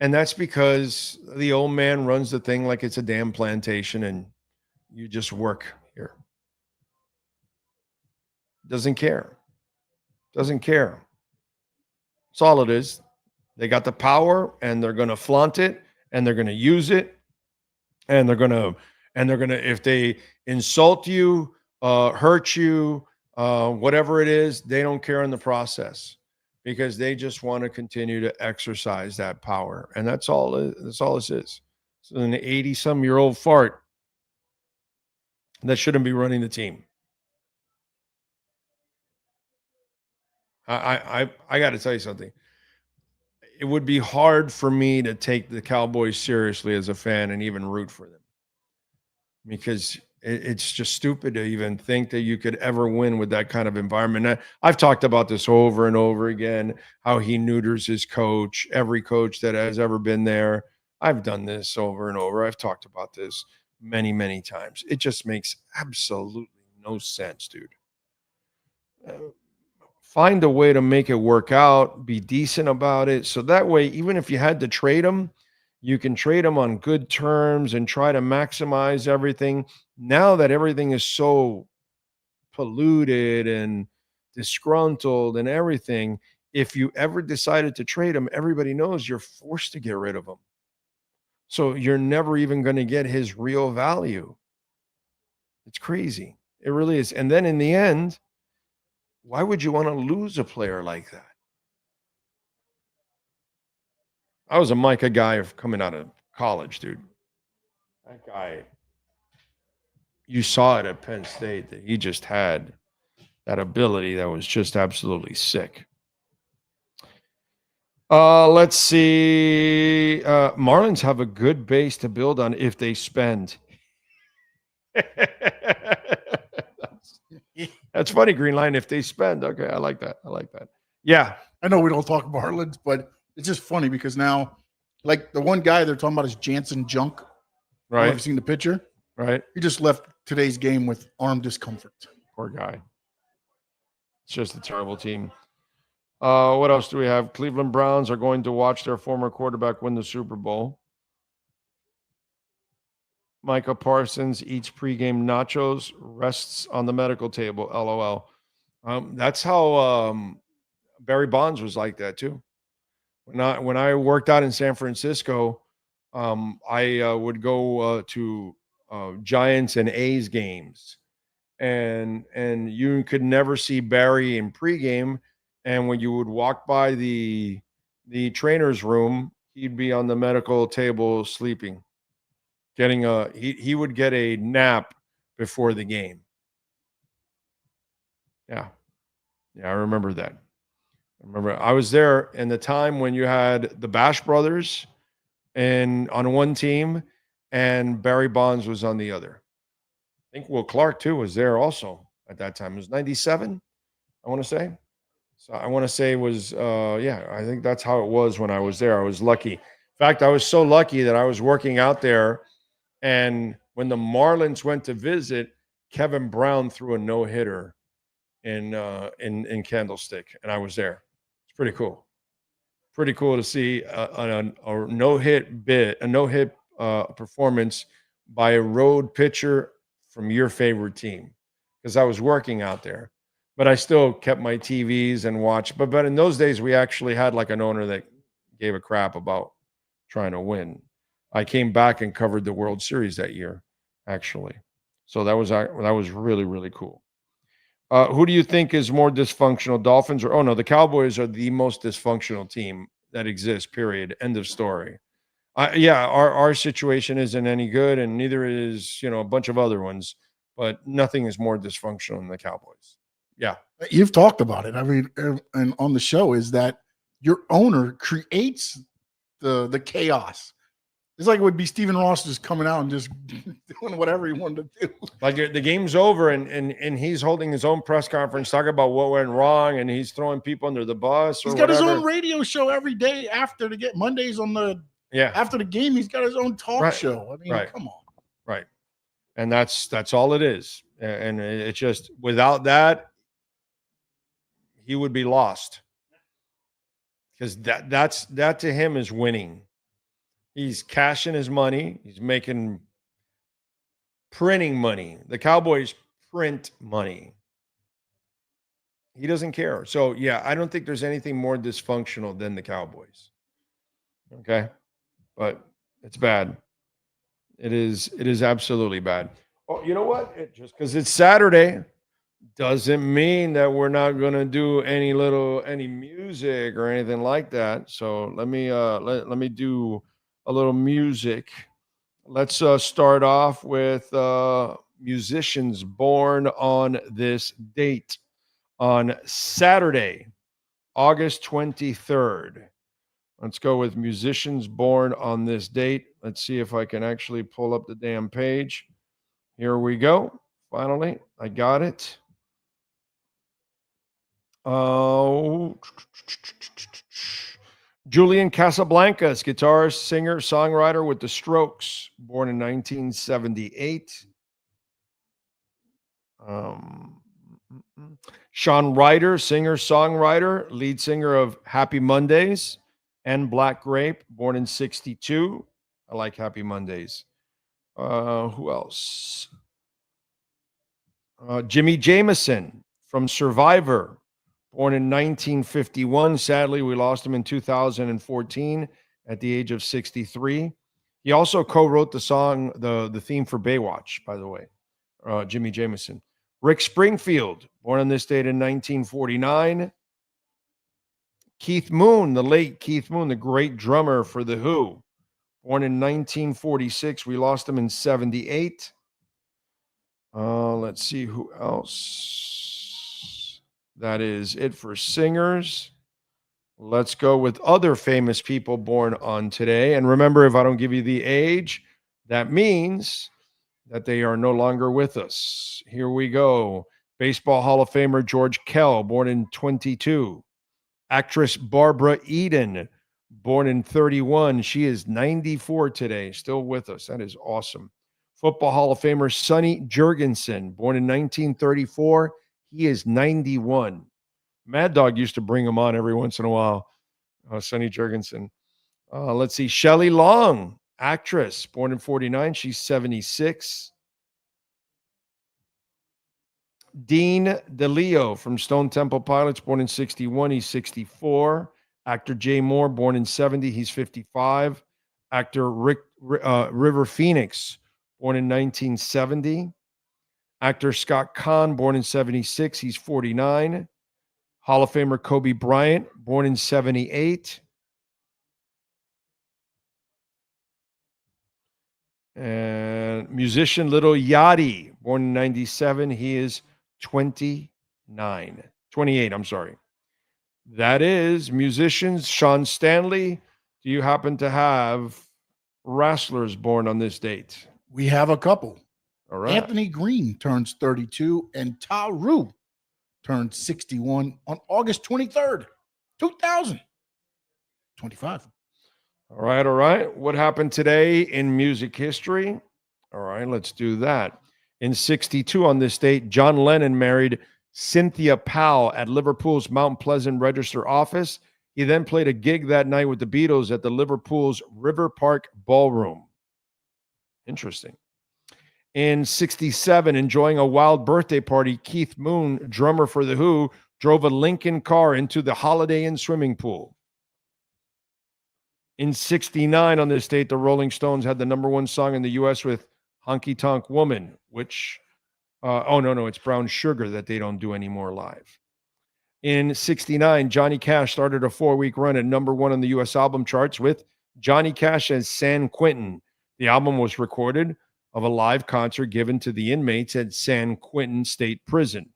And that's because the old man runs the thing like it's a damn plantation and you just work here. Doesn't care. Doesn't care. That's all it is. They got the power and they're going to flaunt it and they're going to use it. And they're going to, if they insult you, hurt you, whatever it is, they don't care in the process because they just want to continue to exercise that power. And that's all this is. So an 80-some-year-old fart that shouldn't be running the team. I got to tell you something. It would be hard for me to take the Cowboys seriously as a fan and even root for them because it's just stupid to even think that you could ever win with that kind of environment. I've talked about this over and over again, how he neuters his coach, every coach that has ever been there. I've done this over and over. I've talked about this many, many times. It just makes absolutely no sense, dude. Find a way to make it work out, be decent about it. So that way, even if you had to trade them, you can trade them on good terms and try to maximize everything. Now that everything is so polluted and disgruntled and everything, if you ever decided to trade them, everybody knows you're forced to get rid of them. So you're never even going to get his real value. It's crazy. It really is. And then in the end, why would you want to lose a player like that? I was a Micah guy coming out of college, dude. That guy, you saw it at Penn State that he just had that ability that was just absolutely sick. Let's see. Marlins have a good base to build on if they spend. That's funny, Green Line. If they spend, okay, I like that. Yeah, I know we don't talk Marlins, but it's just funny because now, like the one guy they're talking about is Jansen Junk. Right. Have you seen the picture? Right. He just left today's game with arm discomfort. Poor guy. It's just a terrible team. What else do we have? Cleveland Browns are going to watch their former quarterback win the Super Bowl. Micah Parsons eats pregame nachos, rests on the medical table. LOL. That's how Barry Bonds was like that too. When I worked out in San Francisco, I would go to Giants and A's games, and you could never see Barry in pregame. And when you would walk by the trainer's room, he'd be on the medical table sleeping. He would get a nap before the game. Yeah, I remember that. I was there in the time when you had the Bash brothers and on one team and Barry Bonds was on the other. I think Will Clark too was there also at that time. It was 97, I want to say. So I want to say it was I think that's how it was when I was there. I was lucky. In fact, I was so lucky that I was working out there. And when the Marlins went to visit, Kevin Brown threw a no-hitter in Candlestick, and I was there. It's pretty cool. Pretty cool to see a no-hit performance by a road pitcher from your favorite team, because I was working out there, but I still kept my TVs and watched. But in those days, we actually had like an owner that gave a crap about trying to win. I came back and covered the World Series that year, actually. So that was really, really cool. Who do you think is more dysfunctional, Dolphins or the Cowboys are the most dysfunctional team that exists, period. End of story. Our situation isn't any good, and neither is, a bunch of other ones, but nothing is more dysfunctional than the Cowboys. Yeah. You've talked about it. I mean, and on the show is that your owner creates the chaos. It's like it would be Stephen Ross just coming out and just doing whatever he wanted to do. Like the game's over and he's holding his own press conference, talking about what went wrong, and he's throwing people under the bus. He's got his own radio show every day after the game. Mondays after the game, he's got his own talk show. I mean, come on. Right. And that's all it is. And it's just, without that, he would be lost. Because that to him is winning. He's cashing his money. He's printing money. The Cowboys print money. He doesn't care. So, yeah, I don't think there's anything more dysfunctional than the Cowboys. Okay? But it's bad. It is absolutely bad. Oh, you know what? Just because it's Saturday doesn't mean that we're not going to do any music or anything like that. So let me do a little music. Let's start off with musicians born on this date, on Saturday, August 23rd. Let's go with musicians born on this date. Let's see if I can actually pull up the damn page. Here we go. Finally, I got it. Julian Casablancas, guitarist, singer, songwriter with The Strokes, born in 1978. Sean Ryder, singer, songwriter, lead singer of Happy Mondays and Black Grape, born in 62. I like Happy Mondays. Who else? Jimmy Jameson from Survivor, born in 1951. Sadly, we lost him in 2014 at the age of 63. He also co-wrote the song, the theme for Baywatch, by the way, Jimmy Jameson. Rick Springfield, born on this date in 1949. Keith Moon, the late Keith Moon, the great drummer for The Who, born in 1946. We lost him in 78. Let's see who else. That is it for singers. Let's go with other famous people born on today. And remember, if I don't give you the age, that means that they are no longer with us. Here we go. Baseball Hall of Famer George Kell, born in 22. Actress Barbara Eden, born in 31. She is 94 today, still with us. That is awesome. Football Hall of Famer Sonny Jurgensen, born in 1934. He is 91. Mad Dog used to bring him on every once in a while. Sonny Jurgensen. Let's see. Shelley Long, actress, born in 49. She's 76. Dean DeLeo from Stone Temple Pilots, born in 61. He's 64. Actor Jay Moore, born in 70. He's 55. Actor River Phoenix, born in 1970. Actor Scott Kahn, born in 76. He's 49. Hall of Famer Kobe Bryant, born in 78. And musician Little Yachty, born in 97. He is 28, I'm sorry. That is musicians. Sean Stanley, do you happen to have wrestlers born on this date? We have a couple. All right. Anthony Green turns 32 and Taru turned 61 on August 23rd, 2025. All right. What happened today in music history? All right, let's do that. In 62 on this date, John Lennon married Cynthia Powell at Liverpool's Mount Pleasant Register office. He then played a gig that night with the Beatles at the Liverpool's River Park Ballroom. Interesting. In 67, enjoying a wild birthday party, Keith Moon, drummer for The Who, drove a Lincoln car into the Holiday Inn swimming pool. In 69, on this date, the Rolling Stones had the number one song in the U.S. with Honky Tonk Woman, which, it's Brown Sugar that they don't do anymore live. In 69, Johnny Cash started a 4-week run at number one on the U.S. album charts with Johnny Cash as San Quentin. The album was recorded of a live concert given to the inmates at San Quentin State Prison.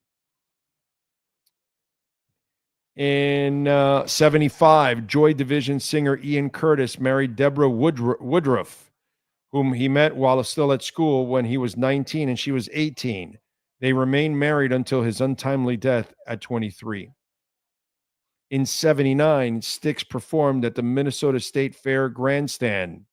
In 75, Joy Division singer Ian Curtis married Deborah Woodruff, whom he met while still at school when he was 19 and she was 18. They remained married until his untimely death at 23. In 79, Styx performed at the Minnesota State Fair Grandstand.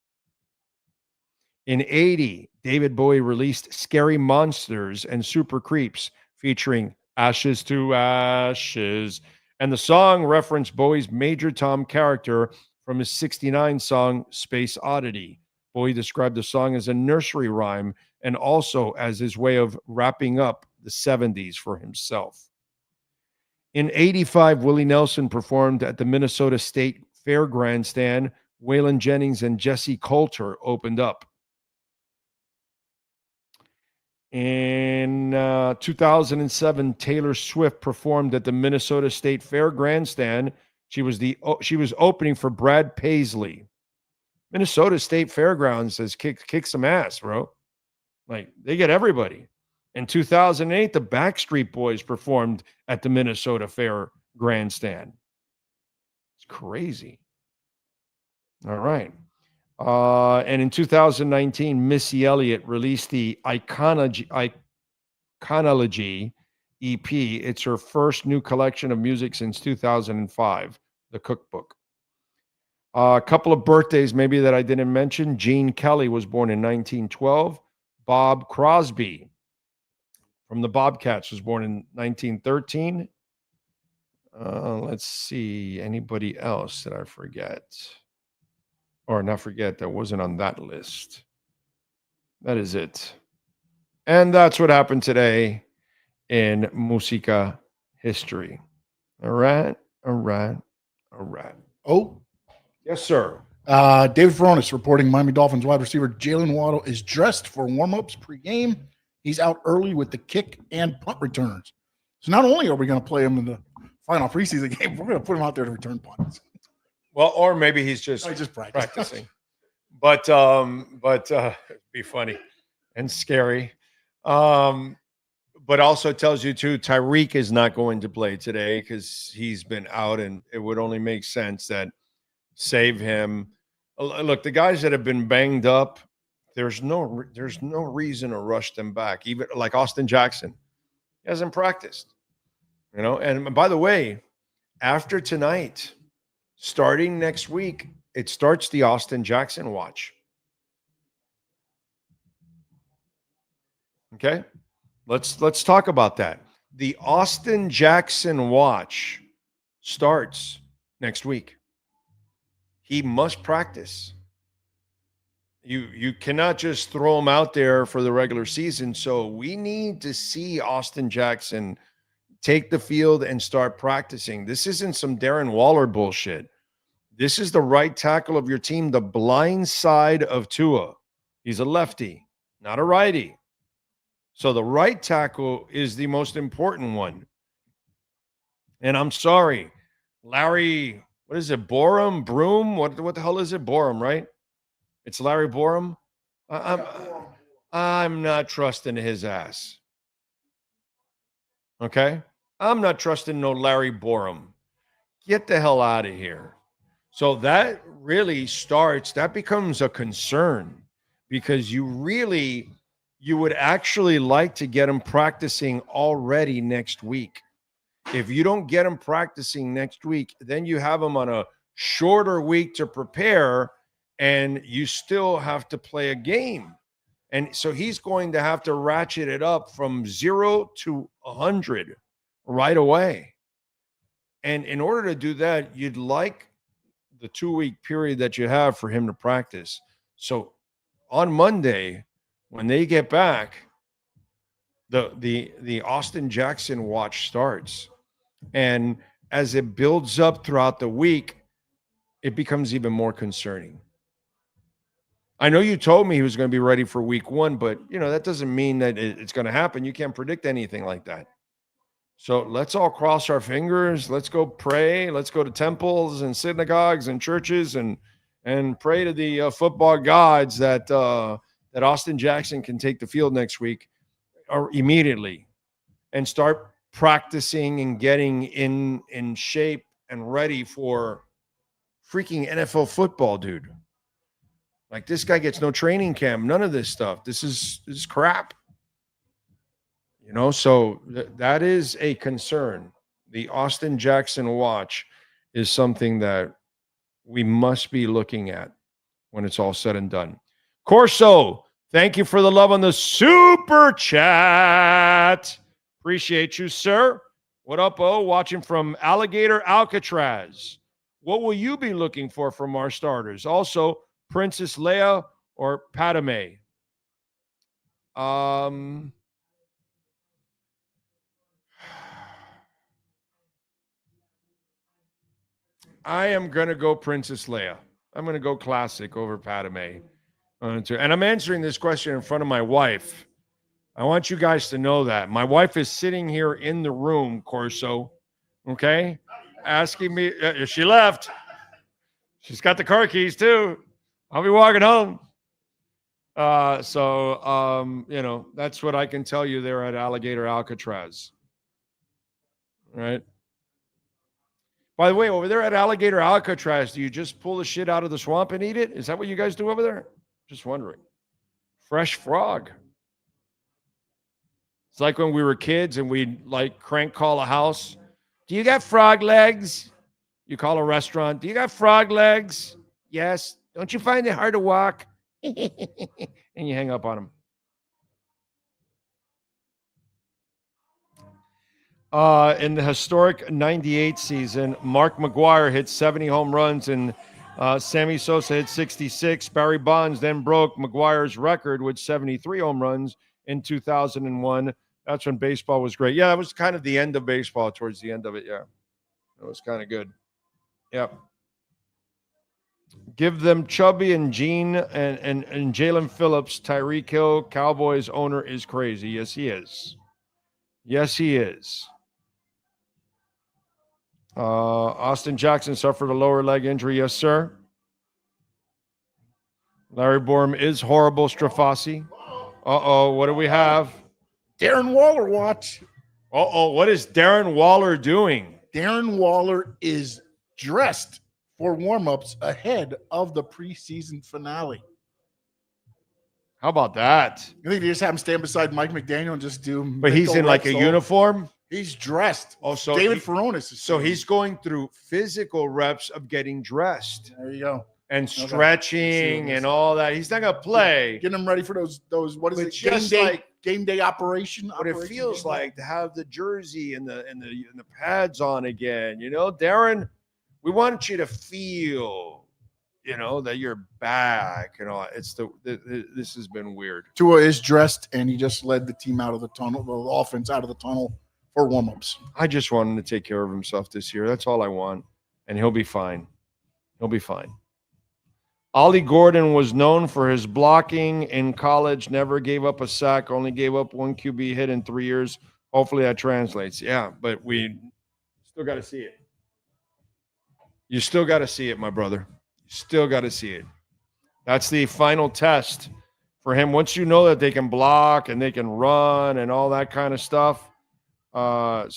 In 80, David Bowie released Scary Monsters and Super Creeps featuring Ashes to Ashes. And the song referenced Bowie's Major Tom character from his 69 song Space Oddity. Bowie described the song as a nursery rhyme and also as his way of wrapping up the 70s for himself. In 85, Willie Nelson performed at the Minnesota State Fair Grandstand. Waylon Jennings and Jesse Coulter opened up. In 2007, Taylor Swift performed at the Minnesota State Fair Grandstand. She was opening for Brad Paisley. Minnesota State Fairgrounds has kicked some ass, bro. Like, they get everybody. In 2008, the Backstreet Boys performed at the Minnesota Fair Grandstand. It's crazy. All right. And in 2019, Missy Elliott released the Iconology EP. It's her first new collection of music since 2005, the cookbook. A couple of birthdays maybe that I didn't mention. Gene Kelly was born in 1912. Bob Crosby from the Bobcats was born in 1913. Let's see. Anybody else that I forget? Or not forget, that wasn't on that list. That is it. And that's what happened today in Musica history. All right. Oh, yes, sir. David Furonis reporting Miami Dolphins wide receiver Jalen Waddle is dressed for warm-ups pregame. He's out early with the kick and punt returns. So not only are we going to play him in the final preseason game, we're going to put him out there to return punts. Well, or maybe he's just practicing. But it'd be funny and scary. But also tells you too, Tyreek is not going to play today because he's been out, and it would only make sense that save him. Look, the guys that have been banged up, there's no reason to rush them back. Even like Austin Jackson, he hasn't practiced, And by the way, after tonight, starting next week, it starts the Austin Jackson watch. Okay, let's talk about that. The Austin Jackson watch starts next week. He must practice. You cannot just throw him out there for the regular season. So we need to see Austin Jackson take the field and start practicing. This isn't some Darren Waller bullshit. This is the right tackle of your team, the blind side of Tua. He's a lefty, not a righty. So the right tackle is the most important one. And I'm sorry, Larry, what is it, Borum, Broom? What the hell is it? Borum, right? It's Larry Borum. I'm not trusting his ass. Okay? I'm not trusting no Larry Borum. Get the hell out of here. So that really that becomes a concern because you would actually like to get him practicing already next week. If you don't get him practicing next week, then you have him on a shorter week to prepare, and you still have to play a game. And so he's going to have to ratchet it up from 0 to 100 right away. And in order to do that, you'd like the 2-week period that you have for him to practice. So on Monday, when they get back, the Austin Jackson watch starts. And as it builds up throughout the week, it becomes even more concerning. I know you told me he was going to be ready for week 1, but that doesn't mean that it's going to happen. You can't predict anything like that. So let's all cross our fingers. Let's go pray. Let's go to temples and synagogues and churches and pray to the football gods that Austin Jackson can take the field next week or immediately and start practicing and getting in shape and ready for freaking NFL football, dude. Like, this guy gets no training camp, none of this stuff. This is crap. So that is a concern. The Austin Jackson watch is something that we must be looking at when it's all said and done. Corso, thank you for the love on the super chat. Appreciate you, sir. What up, O? Watching from Alligator Alcatraz. What will you be looking for from our starters? Also, Princess Leia or Padme? I am going to go Princess Leia. I'm going to go classic over Padme. And I'm answering this question in front of my wife. I want you guys to know that. My wife is sitting here in the room, Corso, okay, asking me. She left. She's got the car keys, too. I'll be walking home. That's what I can tell you there at Alligator Alcatraz. Right? By the way, over there at Alligator Alcatraz, do you just pull the shit out of the swamp and eat it? Is that what you guys do over there? Just wondering. Fresh frog. It's like when we were kids and we'd crank call a house. Do you got frog legs? You call a restaurant. Do you got frog legs? Yes. Don't you find it hard to walk? And you hang up on them. In the historic 98 season, Mark McGwire hit 70 home runs and Sammy Sosa hit 66. Barry Bonds then broke McGwire's record with 73 home runs in 2001. That's when baseball was great. Yeah, that was kind of the end of baseball, towards the end of it, yeah. It was kind of good. Yep. Give them Chubby and Gene and Jalen Phillips. Tyreek Hill, Cowboys owner, is crazy. Yes, he is. Yes, he is. Austin Jackson suffered a lower leg injury. Yes, sir. Larry Borum is horrible. Strafasi. Uh-oh, what do we have? Darren Waller watch. Uh-oh, what is Darren Waller doing? Darren Waller is dressed for warm-ups ahead of the preseason finale. How about that? I think they just have him stand beside Mike McDaniel and just do. But he's in like a uniform? He's dressed. Oh, so David Furones is. So he's going through physical reps of getting dressed. There you go. And stretching and all that. He's not gonna play. Getting him ready for those. What is But it? Game day operation. What it feels like to have the jersey and the pads on again. Darren, we want you to feel, that you're back. This has been weird. Tua is dressed, and he just led the team out of the tunnel, the offense out of the tunnel for warm-ups. I just want him to take care of himself this year. That's all I want, and he'll be fine. He'll be fine. Ollie Gordon was known for his blocking in college, never gave up a sack, only gave up one QB hit in 3 years. Hopefully that translates. Yeah, but we still got to see it. You still got to see it, my brother. You still got to see it. That's the final test for him. Once you know that they can block and they can run and all that kind of stuff, then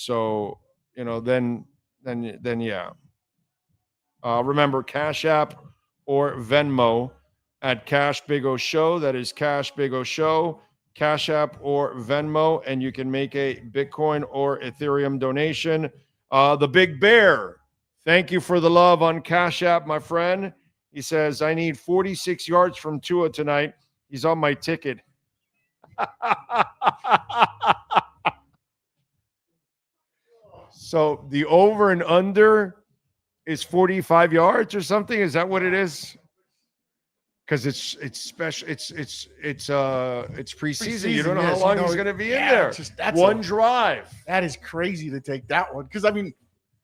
yeah. Remember, Cash App or Venmo at Cash Big O Show. That is Cash Big O Show, Cash App or Venmo, and you can make a Bitcoin or Ethereum donation. The Big Bear, thank you for the love on Cash App, my friend. He says, I need 46 yards from Tua tonight. He's on my ticket. So the over and under is 45 yards or something? Is that what it is? because it's special. It's preseason. You don't know yes, how long he's going to be in there. That's one drive. That is crazy to take that one because I mean,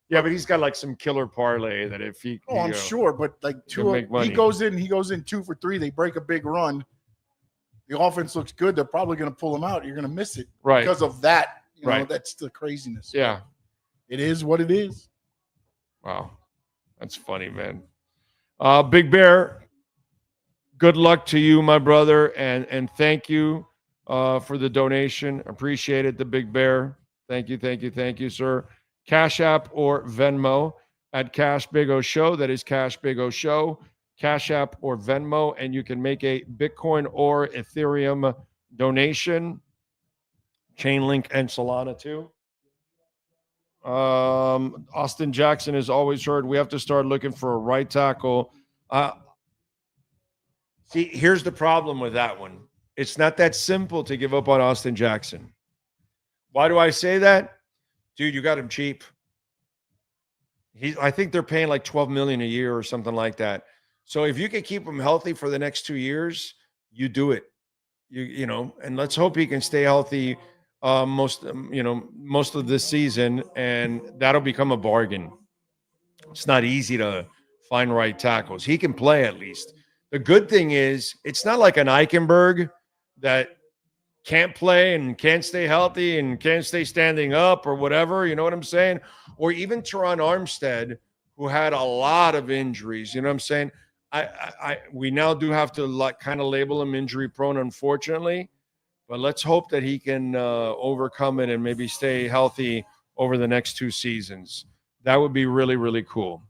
yeah, but he's got like some killer parlay that if he. Oh, I'm sure, but like he goes in 2 for 3. They break a big run. The offense looks good. They're probably going to pull him out. You're going to miss it because of that. You know, that's the craziness. Yeah, it is what it is. Wow, that's funny, man. Big Bear, good luck to you, my brother, and thank you for the donation. Appreciate it, the Big Bear. Thank you, sir. Cash App or Venmo at Cash Big O Show. That is Cash Big O Show. Cash App or Venmo, and you can make a Bitcoin or Ethereum donation. Chainlink and Solana too. Austin Jackson has always heard we have to start looking for a right tackle. See, here's the problem with that one. It's not that simple to give up on Austin Jackson. Why do I say that? Dude, you got him cheap. I think they're paying like $12 million a year or something like that. So if you can keep him healthy for the next 2 years, you do it. You know, and let's hope he can stay healthy most of this season, and that'll become a bargain. It's not easy to find right tackles. He can play at least. The good thing is it's not like an Eichenberg that can't play and can't stay healthy and can't stay standing up or whatever. You know what I'm saying? Or even Teron Armstead, who had a lot of injuries. You know what I'm saying? We now do have to kind of label him injury prone, unfortunately, but let's hope that he can overcome it and maybe stay healthy over the next 2 seasons. That would be really, really cool.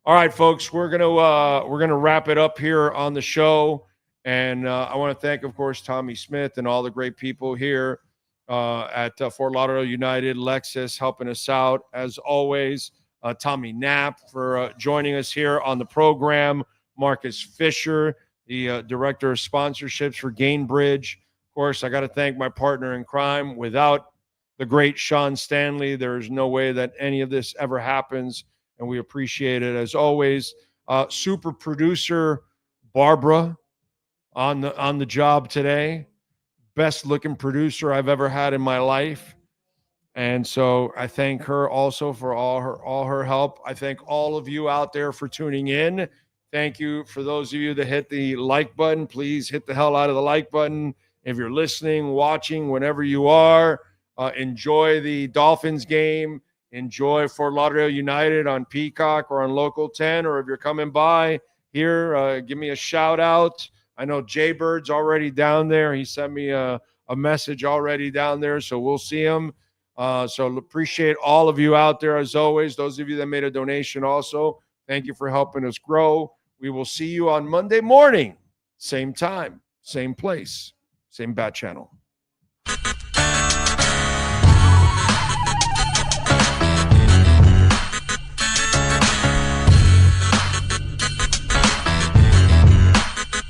All right, folks, we're gonna wrap it up here on the show, and I want to thank, of course, Tommy Smith and all the great people here at Fort Lauderdale United, Lexus helping us out as always. Tommy Knapp for joining us here on the program. Marcus Fisher, the director of sponsorships for Gainbridge. Of course, I got to thank my partner in crime. Without the great Sean Stanley, there's no way that any of this ever happens, and we appreciate it as always. Super producer Barbara on the job today. Best looking producer I've ever had in my life. And so I thank her also for all her help. I thank all of you out there for tuning in. Thank you for those of you that hit the like button. Please hit the hell out of the like button. If you're listening, watching, whenever you are, enjoy the Dolphins game. Enjoy Fort Lauderdale United on Peacock or on Local 10. Or if you're coming by here, give me a shout out. I know Jay Bird's already down there. He sent me a message already down there, so we'll see him. So appreciate all of you out there as always. Those of you that made a donation also, thank you for helping us grow. We will see you on Monday morning. Same time, same place, same bat channel.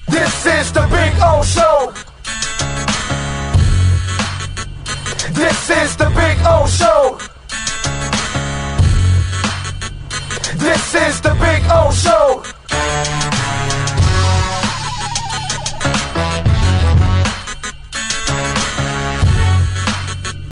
This is the Big O Show. This is the Big O Show. This is the Big O Show.